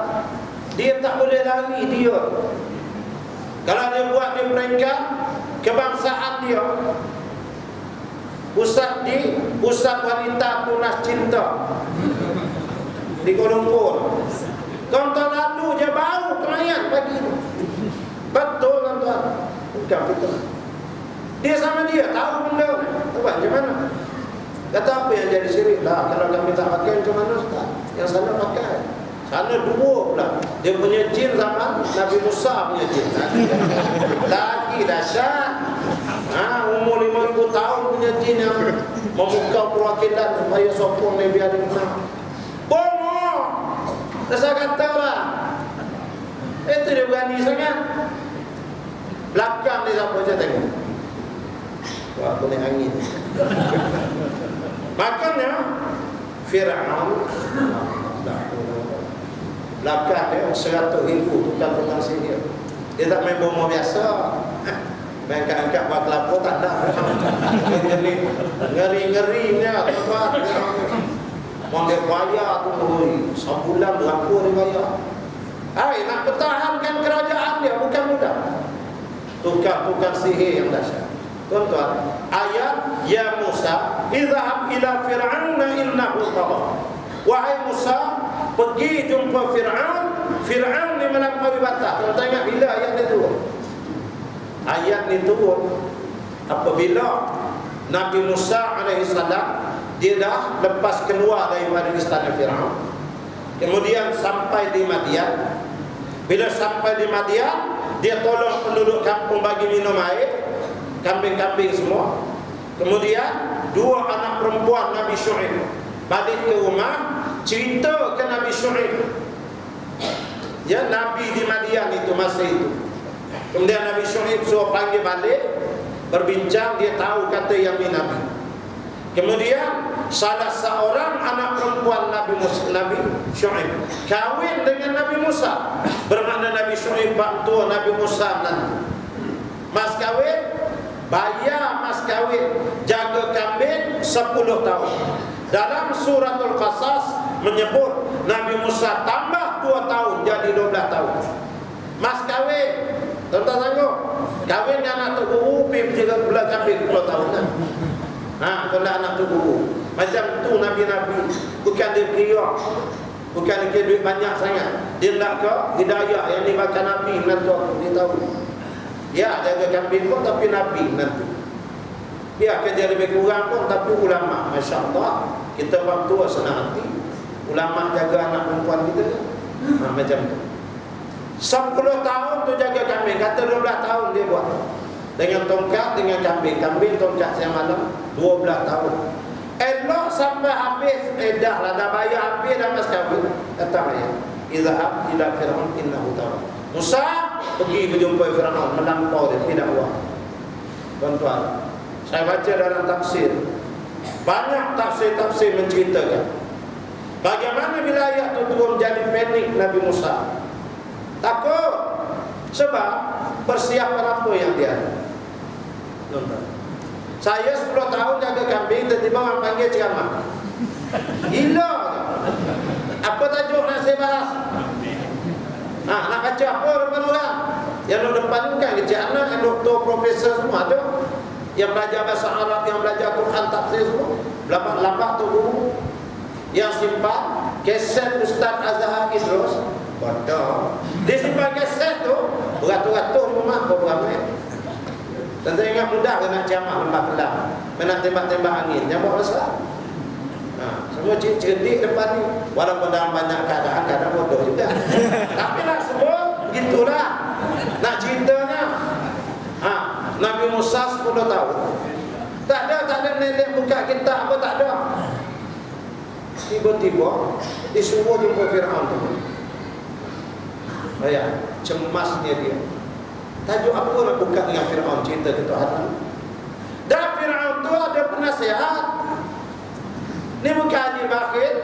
Speaker 1: dia tak boleh lari dia. Kalau dia buat di peringkat kebangsaan dia, pusat wanita tunas cinta di Kuala Lumpur. Tuan-tuan lalu je baru kelayan pagi tu. Betul tuan-tuan. Bukan fitnah. Dia sama dia tahu benda ni. Tahu macam mana? Kata apa yang jadi syirik? Lah kalau kami tak pakai macam mana Ustaz? Yang sana pakai. Sana 2 pula. Dia punya jin zaman Nabi Musa punya jin. Lagi dahsyat. Umur 5,000 tahun punya jin yang memukau perwakilan supaya sokong Nabi ada menang. Bomo! Saya kata lah. Itu dia berani sangat. Belakang dia siapa je tengok. Wah, aku naik angin. Makanya Fir'aun belakang dia 100,000 tukang-tukang sihir. Dia tak main bomo biasa. Main angkat buat kelapa tak ada. Ngeri-ngerinya tempat. Mau dia bayar tu sebulan berapa dia bayar. Hai, nak pertahankan kerajaan dia bukan mudah. Tukang-tukang sihir yang dahsyat. Tuan-tuan, ayat ya Musa, idhhab ila fir'auna innahu tagha. Wahai Musa, pergi jumpa Fir'aun. Fir'aun ni melampaui batas. Tuan-tuan ingat bila ayat ni turun? Ayat ni turun apabila Nabi Musa alaihissalam dia dah lepas keluar daripada istana Fir'aun. Kemudian sampai di Madian. Bila sampai di Madian, dia tolong penduduk kampung bagi minum air, kambing-kambing semua. Kemudian 2 anak perempuan Nabi Syuaib balik ke rumah, cerita ke Nabi Syuaib. Ya, Nabi di Madian itu masa itu. Kemudian Nabi Syuaib suruh panggil balik, berbincang, dia tahu kata yang ni Nabi. Kemudian salah seorang anak perempuan Nabi Syuaib kahwin dengan Nabi Musa. Bermakna Nabi Syuaib bab tua Nabi Musa nanti. Mas kahwin, bayar mas kahwin, jaga kambing 10 tahun. Dalam suratul Qasas menyebut Nabi Musa tambah 2 tahun jadi 12 tahun. Mas kahwin, tuan-tuan tengok, kahwin dengan anak tu guru pergi belah kambing 10 tahun kan. Kalau anak tu guru macam tu Nabi-Nabi, bukan dia kira, bukan dia duit banyak sangat. Dia nak ke hidayah yang dimakan Nabi nanti dia tahu. Ya, jaga kambing pun tapi Nabi nanti. Dia kerja lebih kurang pun tapi ulama. Masya Allah, kita waktu senang hati. Ulama jaga anak perempuan kita. Macam tu. 10 tahun tu jaga kambing. Kata 12 tahun dia buat. Dengan tongkat, dengan kambing. Kambing tongkat siang malam 12 tahun. Elok sampai habis. Dah lah, dah bayar habis dah mas kahwin. Datang ayat, idhhab ila fir'aun innahu tagha. Musa pergi berjumpa Fir'aun, melampau dia, tidak buat. Tuan-tuan, saya baca dalam tafsir, banyak tafsir-tafsir menceritakan bagaimana bila ayat itu turun jadi panik Nabi Musa. Takut. Sebab persiapan apa yang dia ada. Tuan-tuan, saya 10 tahun jaga kambing, tiba-tiba orang panggil ceramah. Gila. Apa tajuk nak saya bahas? Nak baca apa depan orang? Yang depan ni bukan kecil anak, yang doktor, profesor semua ada. Yang belajar bahasa Arab, yang belajar Quran, tafsir semua. Lambat tu guru. Yang simpan keset Ustaz Azhar Idrus. Bodoh. Dia simpan keset tu beratus-ratus rumah beramai. Dan saya ingat mudah ke nak ceramah lembah Kelang, nak tembak-tembak angin, yang buat masalah. Semua cerdik depan ni. Walaupun dalam banyak keadaan, kadang bodoh juga. Tapi nak sebut, begitulah. Nak ceritanya. Nabi Musa 10 tahun. Tak ada nenek buka kitab apa, tak ada. Tiba-tiba disuruh jumpa Fir'aun tu. Cemasnya dia. Tajuk apa nak buka dengan Fir'aun, cerita ketuhanan. Dan Fir'aun tu ada penasihat. Ni bukan haji bakhil.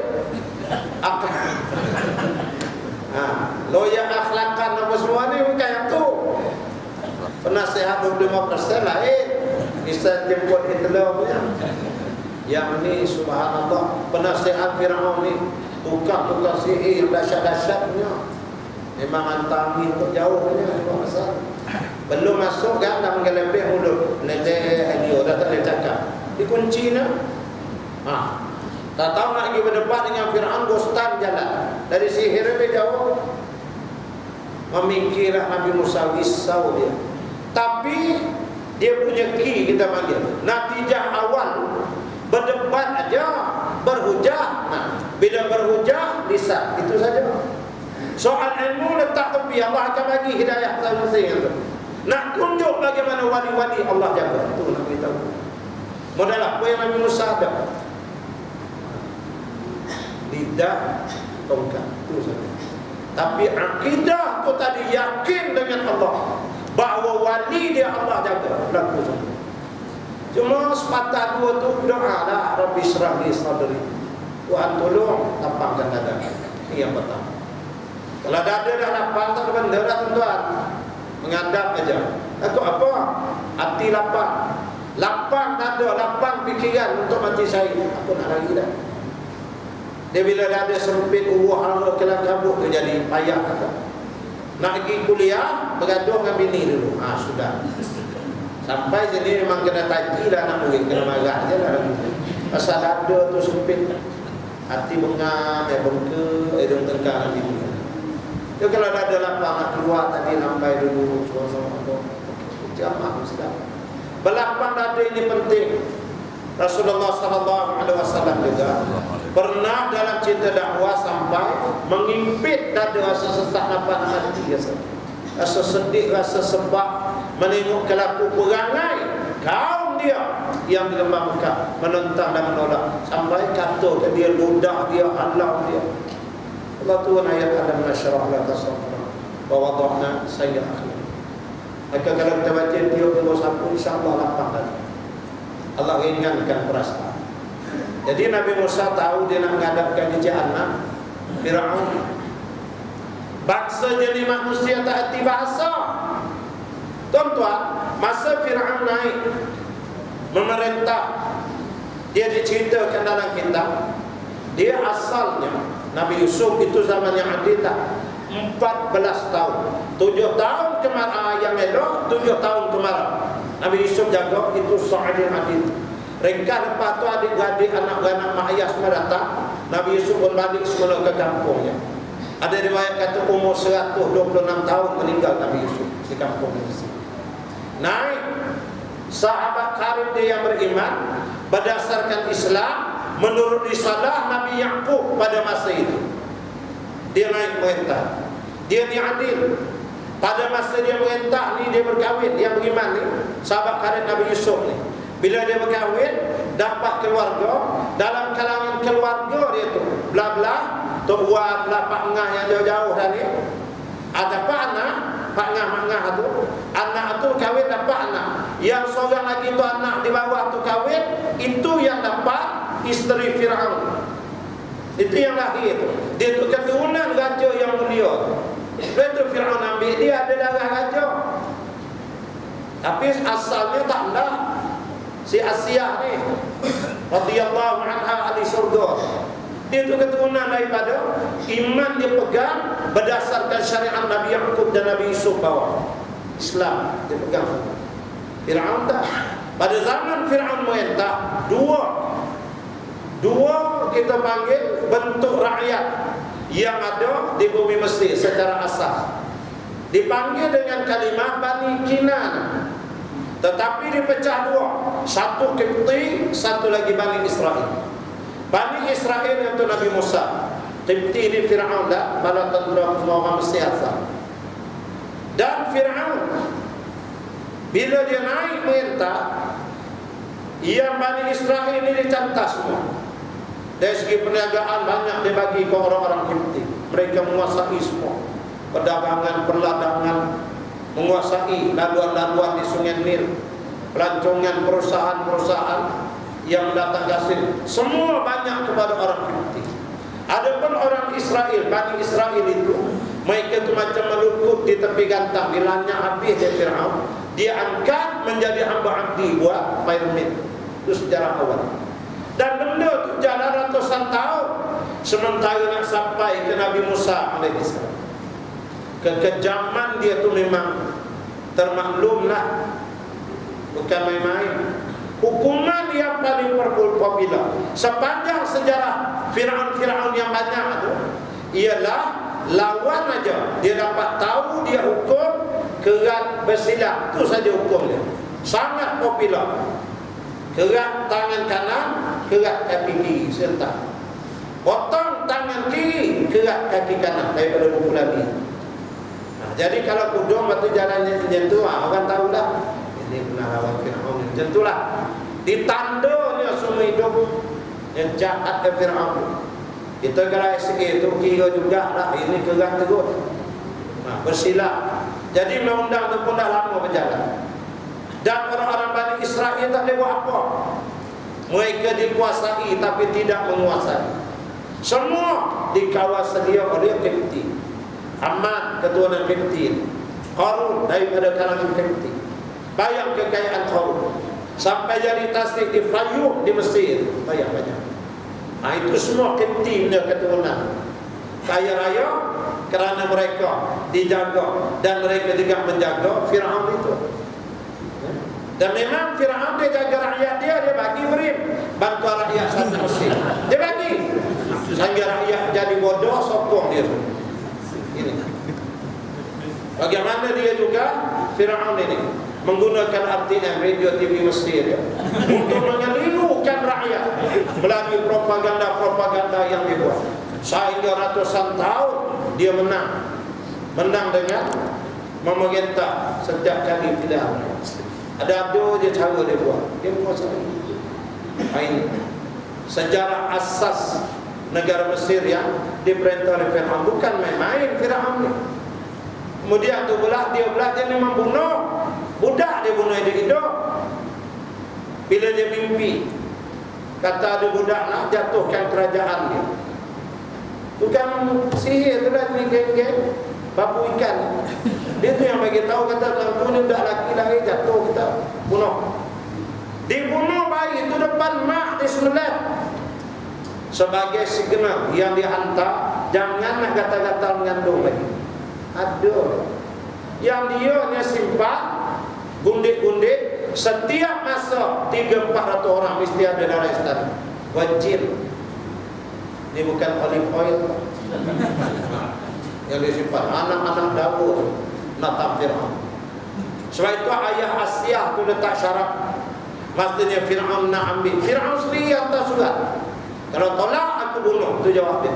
Speaker 1: Loya akhlakan apa semua ni bukan yang tu. Penasihat 25% lain. Bisa jemput Hitler punya. Yang ni subhanallah, penasihat Firaun ni tukang sihir dahsyat-dahsyatnya. Memang hantar angin untuk jauhnya. Belum masuk kan dah menggelebih mulut. Letih dia dah tak boleh cakap. Dikunci nak. Tak tahu nak pergi berdebat dengan Firaun, gostan jalan. Dari sihir lebih jauh. Memikirlah Nabi Musa, risau dia. Tapi dia punya ki kita panggil. Natijah awal berdebat aja, berhujah. Bila berhujah, lisan. Itu saja. Soal ilmu letak tepi, Allah akan bagi hidayah masing-masing itu. Nak tunjuk bagaimana wali-wali Allah jaga. Itu nak beritahu. Modal apa yang Nabi Musa ada? Lidah, tongkat. Itu saja. Tapi akidah tu tadi yakin dengan Allah bahawa wali dia Allah jaga. Itu saja. Cuma sepatah dua tu doa dah, Rabbi syrah li sadri. Tuhan tolong lapangkan dada. Ini yang pertama. Kalau dada dah lapang tak ada benda dah tuan-tuan. Mengadap aja. Aku apa? Hati lapang. Lapang dada, lapang fikiran untuk mati syahid. Aku nak lagi dah. Dia bila dada sempit Allah kelam kabut tu jadi payah kata. Nak pergi kuliah bergaduh dengan bini dulu. Sudah. Sampai jadi memang kena taji lah nak murid, kena marah je lah. Pasal dada tu sempit, hati bengam, bengke, hidung tengkar nanti. Dia kalau dada lapang nak keluar tadi lambai dulu, suara-suara tu. Jamaah Islam. Belapang dada ini penting. Rasulullah SAW juga pernah dalam cerita dakwah sampai mengimpit dada rasa sesak nafas hati biasa. Rasa sedih, rasa sebab menengok kelaku perangai kaum dia yang di lembah Mekah menentang dan menolak sampai kata ke dia ludah dia, halau dia. Allah Tuhan ayat Adam nasyrah laka sadrak wa wada'na sayya akhir. Maka kalau kita baca dia dulu sapu insya-Allah lapang tadi. Allah ringankan perasaan. Jadi Nabi Musa tahu dia nak menghadapkan ke anak Firaun. Bangsa jadi manusia tak hati bahasa. Tuan-tuan, masa Firaun naik memerintah, dia diceritakan dalam kitab, dia asalnya Nabi Yusuf itu zaman yang adil tak 14 tahun. 7 tahun kemarah yang elok, 7 tahun kemarah. Nabi Yusuf jaga itu sa'adil adil. Ringkas lepas tu adik-adik anak-anak mak ayah semua datang. Nabi Yusuf pun balik semula ke kampungnya. Ada riwayat kata umur 126 tahun meninggal Nabi Yusuf di kampung Mesir. Naik sahabat karib dia yang beriman berdasarkan Islam menurut risalah Nabi Yaqub pada masa itu. Dia naik merintah. Dia ni adil. Pada masa dia merintah ni dia berkahwin, dia beriman ni, sahabat karib Nabi Yusuf ni. Bila dia berkahwin, dapat keluarga, dalam kalangan keluarga dia tu, belah-belah, Tok Wan, Pak Ngah yang jauh-jauh dah ni, ada Pak Anak, Pak Ngah tu, anak tu kahwin dapat anak. Yang seorang lagi tu anak di bawah tu kahwin, itu yang dapat isteri Firaun. Itu yang lahir tu. Dia tu keturunan raja yang mulia tu. Itu Firaun ambil dia ada darah raja. Tapi asalnya tak ada. Si Asia ni radhiyallahu anha ahli surga. Dia tu keturunan daripada iman dia pegang berdasarkan syariat Nabi Yaqub dan Nabi Yusuf bawa. Islam dia pegang. Firaun tak. Pada zaman Firaun merintah, dua kita panggil bentuk rakyat yang ada di bumi Mesir secara asas. Dipanggil dengan kalimah Bani Kinan. Tetapi dipecah dua. Satu Qibti, satu lagi Bani Israel. Bani Israel itu Nabi Musa. Qibti ini Firaun dah, bala tentera semua orang Mesir asal. Dan Firaun bila dia naik merintah, yang Bani Israel ini dicantas semua. Dari segi perniagaan banyak dia bagi ke orang-orang Qibti. Mereka menguasai semua. Perdagangan, perladangan, menguasai laluan-laluan di Sungai Nil, pelancongan perusahaan-perusahaan. yang datang hasil semua banyak kepada orang Kipti. Adapun orang Israel, Bani Israel itu mereka itu macam melukut di tepi gantang, dilanya habis dari Fir'aun, dia angkat menjadi hamba abdi buat pyramid. Itu sejarah awal. Dan benda itu jalan ratusan tahun sementara nak sampai ke Nabi Musa alaihissalam. Kekejaman dia tu memang termaklumlah, bukan main-main. Hukuman yang paling popular sepanjang sejarah Fir'aun yang banyak itu ialah lawan aja dia dapat tahu dia hukum kerat bersilang, itu saja hukumnya. Sangat popular. Kerat tangan kanan, kerat kaki kiri serta potong tangan kiri, kerat kaki kanan daripada buku lagi. Nah, jadi kalau kudung batu jalannya macam tu, orang tahulah ini benar lawan Fir'aun macam itulah. Ditandanya semua hidup yang jahat ke Fir'aun. Kita kalau SE tu kira juga lah ini kerat terus. Nah, bersilang. Jadi undang-undang itu pun dah lama berjalan. Dan orang-orang Bani Israel tak boleh buat apa. Mereka dikuasai tapi tidak menguasai. Semua dikawal dia oleh Kipti. Haman keturunan Kipti, Qarun daripada kalangan Kipti. Bayang kekayaan Qarun sampai jadi tasdik di Fayum di Mesir. Bayang banyak. Nah, itu semua Kipti punya keturunan. Kaya raya kerana mereka dijaga dan mereka juga menjaga Fir'aun itu. Dan memang Fir'aun dia jaga rakyat dia bagi berim bantu rakyat satu Mesir. Dia bagi sehingga rakyat jadi bodoh, sokong dia. Ini. Bagaimana dia juga Fir'aun ini menggunakan RTM, radio TV Mesir ya, untuk menyelirukan rakyat melalui propaganda yang dibuat. Sehingga ratusan tahun dia menang dengan memerintah setiap kali pilihan. Ada je cara dia buat. Dia menguasai. Ini sejarah asas negara Mesir yang diperintah oleh Fir'aun. Bukan main-main Fir'aun ni. Kemudian tu belah dia memang bunuh budak, dia bunuh dia hidup. Bila dia mimpi kata ada budak nak jatuhkan kerajaan dia. Bukan sihir tu dah ni geng-geng babu ikan. Dia tu yang bagi tahu kata tuan ni budak laki lari jatuh kita bunuh. Dibunuh bayi itu depan mak disembelih. Sebagai signal yang dihantar jangan nak gatal-gatal mengandung lagi. Ada yang dia simpan gundik-gundik setiap masa 300-400 orang mesti ada darah istana. Wajib. Ini bukan olive oil yang disimpan anak-anak Daud nak Fir'aun. Sebab itu ayah Asia tu letak syarat. Maksudnya Fir'aun nak ambil. Fir'aun sendiri hantar surat, kalau tolak aku bunuh. Itu jawab dia.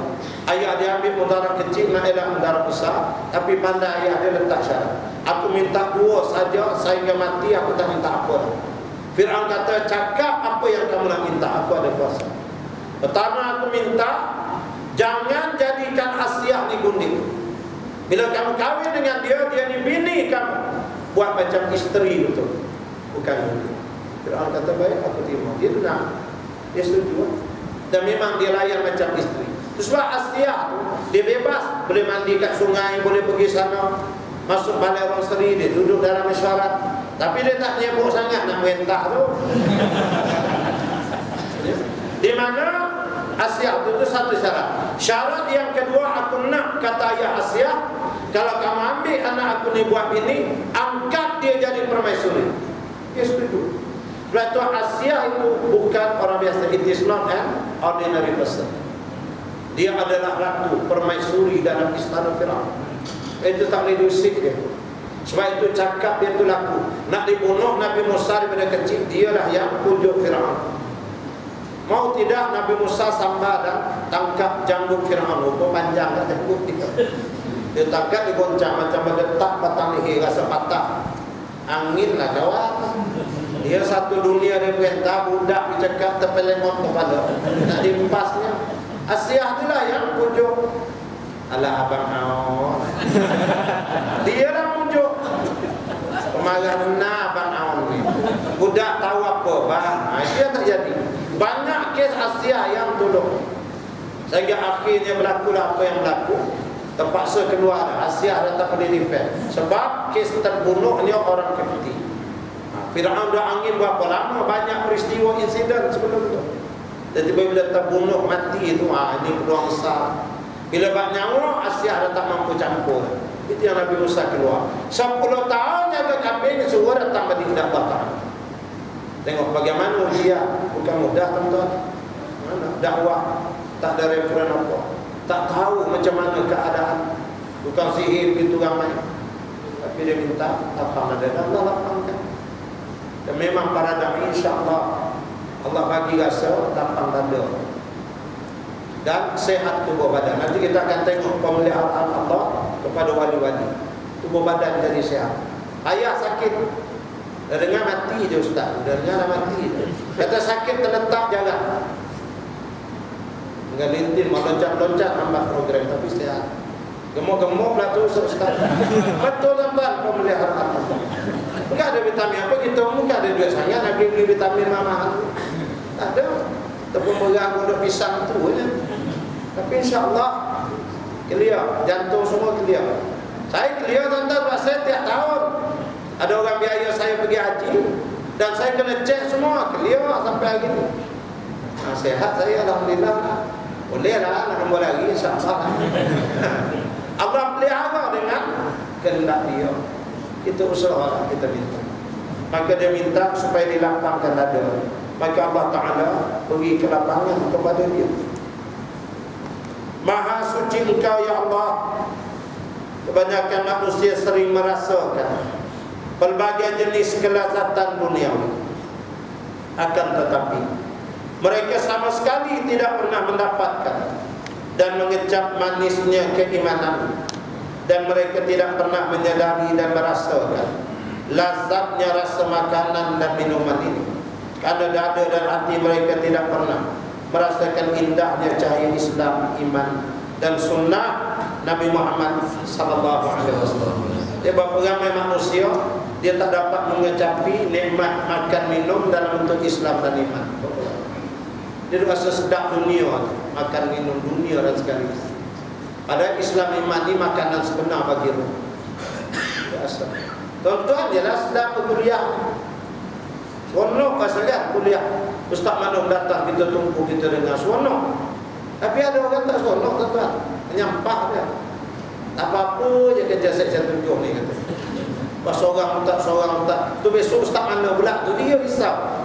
Speaker 1: Ayah dia ambil mudarat kecil, nak elak mudarat besar. Tapi pandai ayah dia letak syarat. Aku minta dua saja, sehingga mati aku tak minta apa. Fir'aun kata, cakap apa yang kamu nak minta, aku ada kuasa. Pertama aku minta, jangan jadikan Asia ni gundik. Bila kamu kahwin dengan dia, dia ni bini kamu. Buat macam isteri betul, bukan gundik. Fir'aun kata, baik aku terima. Dia nak, dia setuju. Dan memang dia layan macam isteri. Itu sebab Asia tu dia bebas, boleh mandi kat sungai, boleh pergi sana, masuk balai orang seri, dia duduk dalam mesyuarat. Tapi dia tak nyebuk sangat nak merintah tu. Di mana Asia itu satu syarat. Syarat yang kedua, aku nak kata ayah Asia, kalau kamu ambil anak aku ni buat ini, angkat dia jadi permaisuri. Dia setuju. Sebab itu Asia itu bukan orang biasa. It is not an ordinary person. Dia adalah ratu permaisuri dalam istana Fir'aun. Itu tak boleh diusik dia. Sebab itu cakap dia tu laku. Nak dibunuh Nabi Musa daripada kecil, dialah yang pujuk Fir'aun. Mau tidak Nabi Musa sambar dan tangkap janggut Fir'aun. Hukum panjang tak janggut dia. Dia tangkap, digoncang macam berdetak batang leher, rasa patah. Angin lah kawan. Dia satu dunia dia perintah, budak dicekap terpelengot kepala. Nak diempasnya. Asia itulah yang pujuk. Alah abang Aon. Dia lah pujuk. Pemarah benar abang Aon ni. Budak tahu apa bang. Dia tak jadi. Banyak kes Asia yang tolong. Sehingga akhirnya berlakulah apa yang berlaku. Terpaksa keluar Asia dah tak boleh defend. Sebab kes terbunuhnya orang Kipti. Firaun dah angin berapa lama, banyak peristiwa insiden sebelum itu. Jadi bila terbunuh mati itu, ini peluang besar. Bila bak nyawa, Asia dah tak mampu campur. Itu yang Nabi Musa keluar. 10 tahun jaga kambing, suruh datang pada Allah Ta'ala. Tengok bagaimana ujian. Bukan mudah tuan-tuan. Mana dakwah, tak ada referen apa, tak tahu macam mana keadaan. Bukan sihir begitu ramai. Tapi dia minta lapang ada, Allah lapangkan. Dan memang para dai insya-Allah Allah bagi rasa lapang dada dan sehat tubuh badan. Nanti kita akan tengok pemeliharaan Allah kepada wali-wali. Tubuh badan jadi sehat. Ayah sakit, dah dengar mati je ustaz. Dah dengar mati je. Kata sakit terletak jalan. Dengan lintin meloncat-loncat nampak program tapi sehat. Gemuk-gemuk lah tu ustaz. Betul tuan-tuan pemeliharaan Allah. Bukan ada vitamin apa kita bukan ada duit sangat nak beli vitamin mahal. Tak ada. Tepung merah kodok pisang tu je. Tapi insya-Allah clear, jantung semua clear. Saya clear tuan-tuan sebab saya tiap tahun ada orang biaya saya pergi haji dan saya kena cek semua clear sampai hari ni. Sehat saya alhamdulillah. Bolehlah nak nombor lagi insya-Allah. Allah pelihara dengan kehendak dia. Itu usaha kita minta. Maka dia minta supaya dilapangkan dada. Maka Allah Ta'ala beri kelapangan kepada dia. Maha suci Engkau ya Allah. Kebanyakan manusia sering merasakan pelbagai jenis kelazatan dunia. Akan tetapi mereka sama sekali tidak pernah mendapatkan dan mengecap manisnya keimanan. Dan mereka tidak pernah menyadari dan merasakan lazatnya rasa makanan dan minuman ini. Karena dada dan hati mereka tidak pernah merasakan indahnya cahaya Islam, iman dan sunnah Nabi Muhammad sallallahu alaihi wasallam. Dia bapa ramai manusia dia tak dapat mengecapi nikmat makan minum dalam bentuk Islam dan iman. Dia rasa sedap dunia, makan minum dunia dan sekaligus. Padahal Islam iman ini makanan sebenar bagi roh. Biasa. Tuan-tuan jelas sedap berkuliah. Seronok pasaran kuliah. Ustaz Manum datang kita tunggu kita dengar seronok. Tapi ada orang tak seronok tuan-tuan. Menyampah dia. Tak apa-apa je kerja saya tunjuk ni kata. Pas seorang tak. Tu besok Ustaz mana pula tu dia risau.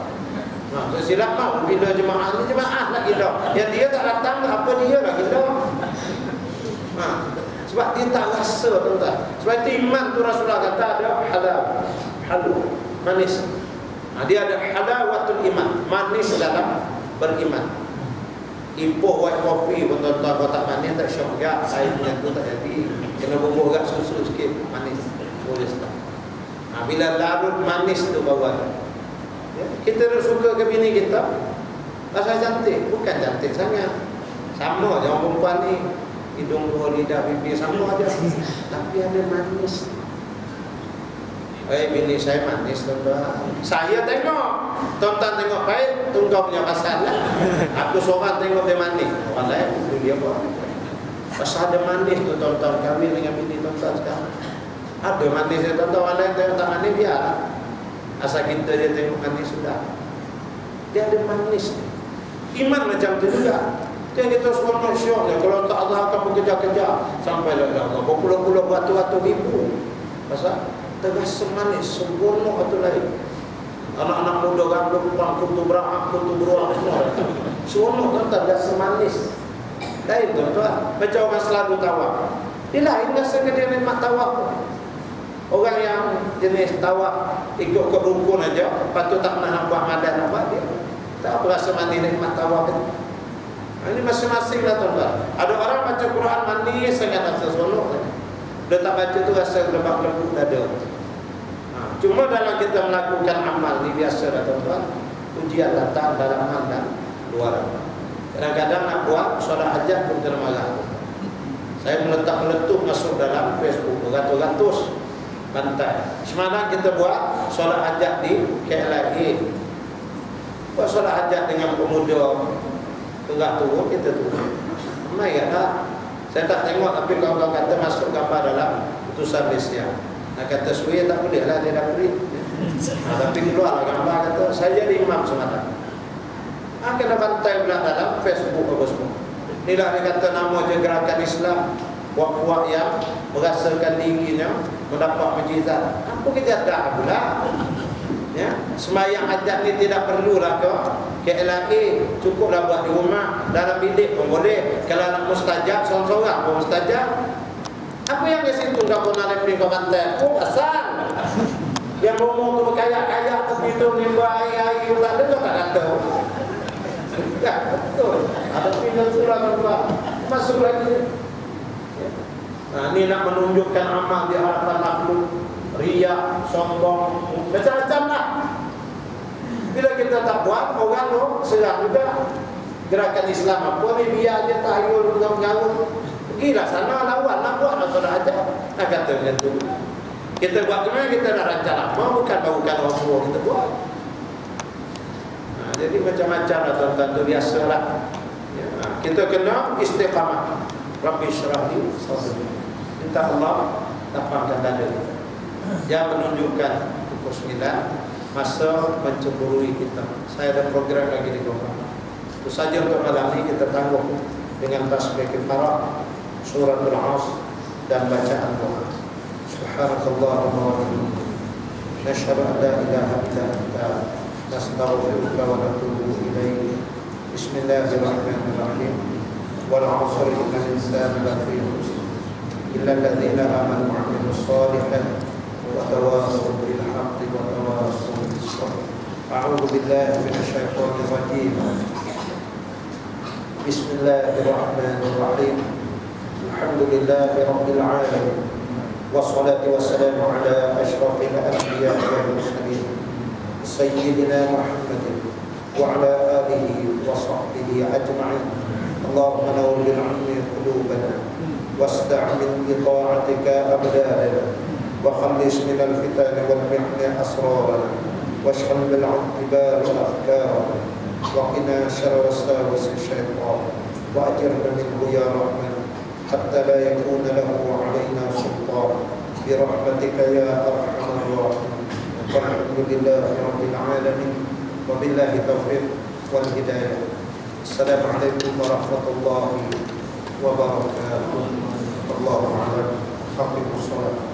Speaker 1: Saya silap mau bila jemaah ni jemaah nak gila. Yang dia tak datang apa dia nak gila. Sebab dia tak rasa tuan-tuan. Sebab itu iman tu Rasulullah kata ada halal, manis. Dia ada halawatul iman, manis dalam beriman. Ipoh white coffee pun tuan-tuan kalau tak manis tak syok gak. Airnya tu tak jadi. Kena bubuh agak susu sikit manis. Boleh start. Bila larut manis tu baru ada. Ya, kita suka ke bini kita rasa cantik, bukan cantik sangat. Sama je orang perempuan ni. Hidung dua, lidah, bibir sama aja. Tapi ada manis. Bini saya manis tuan-tuan. Saya tengok. Tuan-tuan tengok baik, tunggu punya pasal lah. Aku seorang tengok dia manis. Orang lain itu dia apa? Pasal ada manis tu tuan-tuan kahwin dengan bini tuan-tuan sekarang. Ada manis dia tuan-tuan. Orang lain tengok tak manis biar. Asal kita dia tengok manis sudah. Dia ada manis. Iman macam tu juga. Yang kita semua manusia kalau tak Allah akan bekerja-kerja sampai lah Allah berpuluh-puluh batu-batu ribu. Pasal terasa manis sempurna atau lain. Anak-anak muda rambut perempuan kutu berak, kutu beruang semua datang. Semua tuan-tuan rasa manis. Lain tuan-tuan. Macam orang selalu tawaf. Dia lain rasa dia nikmat tawaf. Orang yang jenis tawaf ikut ke rukun aja, patut tak pernah nampak madan apa dia. Tak berasa manis nikmat tawaf itu. Ini masing-masing lah tuan-tuan. Ada orang baca Quran mandi sangat rasa seronok. Dia tak baca tu rasa lembab-lembut dada. Cuma dalam kita melakukan amal ni biasa dah tuan-tuan. Ujian datang dalam dan luar. Kadang-kadang nak buat solat hajat pun kena marah. Saya meletup masuk dalam Facebook beratus-ratus bantai. Semalam kita buat solat hajat di KLIA. Buat solat hajat dengan pemuda tegak turun, kita turun. Ramai lah. Saya tak tengok, tapi kawan-kawan kata masuk gambar dalam putusan Malaysia. Nah, kata Suria tak boleh lah, dia dah print. Tapi keluar lah gambar, kata saya jadi imam semata. Kena bantai belah dalam Facebook apa semua. Inilah dia kata nama je gerakan Islam. Puak-puak yang merasakan dirinya mendapat mujizat. Apa kita dah pula? Ya, sembahyang hajat ni tidak perlulah ke KLA, cukuplah buat di rumah, dalam bilik pun boleh. Kalau nak mustajab seorang-seorang pun mustajab. Apa yang di situ kau nak leping kau bantai? Oh, asal. Yang ngomong tu berkayak-kayak begitu menimba air-air tak ada tak kata. Ya, betul. Ada pindah surah kedua. Masuk lagi. Nah, ni nak menunjukkan amal di hadapan makhluk. Riak, sombong, macam-macam lah. Bila kita tak buat, orang tu serang juga. Gerakan Islam apa ni, biar dia tahayul, gaul-gaul. Pergilah sana, lawan lah, buat lah solat hajat. Nak kata macam tu. Kita buat ke mana, kita dah rancang apa, bukan barukan orang semua kita buat. Nah, jadi macam-macam lah tuan-tuan tu, biasalah. Ya, kita kena istiqamah. Rabbi syrah li sadri. Minta Allah lapangkan dada kita. Yang menunjukkan pukul 9 masa mencemburui kita. Saya ada program lagi di Gombang. Itu saja untuk malam ini kita tangguh dengan tasbih kifarah, suratul As dan bacaan doa. Subhanakallahumma wa bihamdika, nasyhadu an la ilaha illa anta, nastaghfiruka wa natubu ilaik. Bismillahirrahmanirrahim. Wal 'asri innal insana lafi khusr illa alladziina aamanu wa 'amilus shalihaati وتواصوا بالحق وتواصوا بالصبر. أعوذ بالله من الشيطان الرجيم. بسم الله الرحمن الرحيم. الحمد لله رب العالمين والصلاة والسلام على أشرف الأنبياء والمرسلين سيدنا محمد وعلى آله وصحبه أجمعين. اللهم نور بالعلم قلوبنا واستعمل بطاعتك أبداننا وخلص من الفتن والمحن أسرارنا واشغل بالعتبار أفكارنا وقنا شر وساوس الشيطان وأجرنا منه يا رحمن حتى لا يكون له علينا سلطان برحمتك يا أرحم الراحمين. والحمد لله رب العالمين وبالله التوفيق والهداية. السلام عليكم ورحمة الله وبركاته. الله أعلم. أقيموا الصلاة.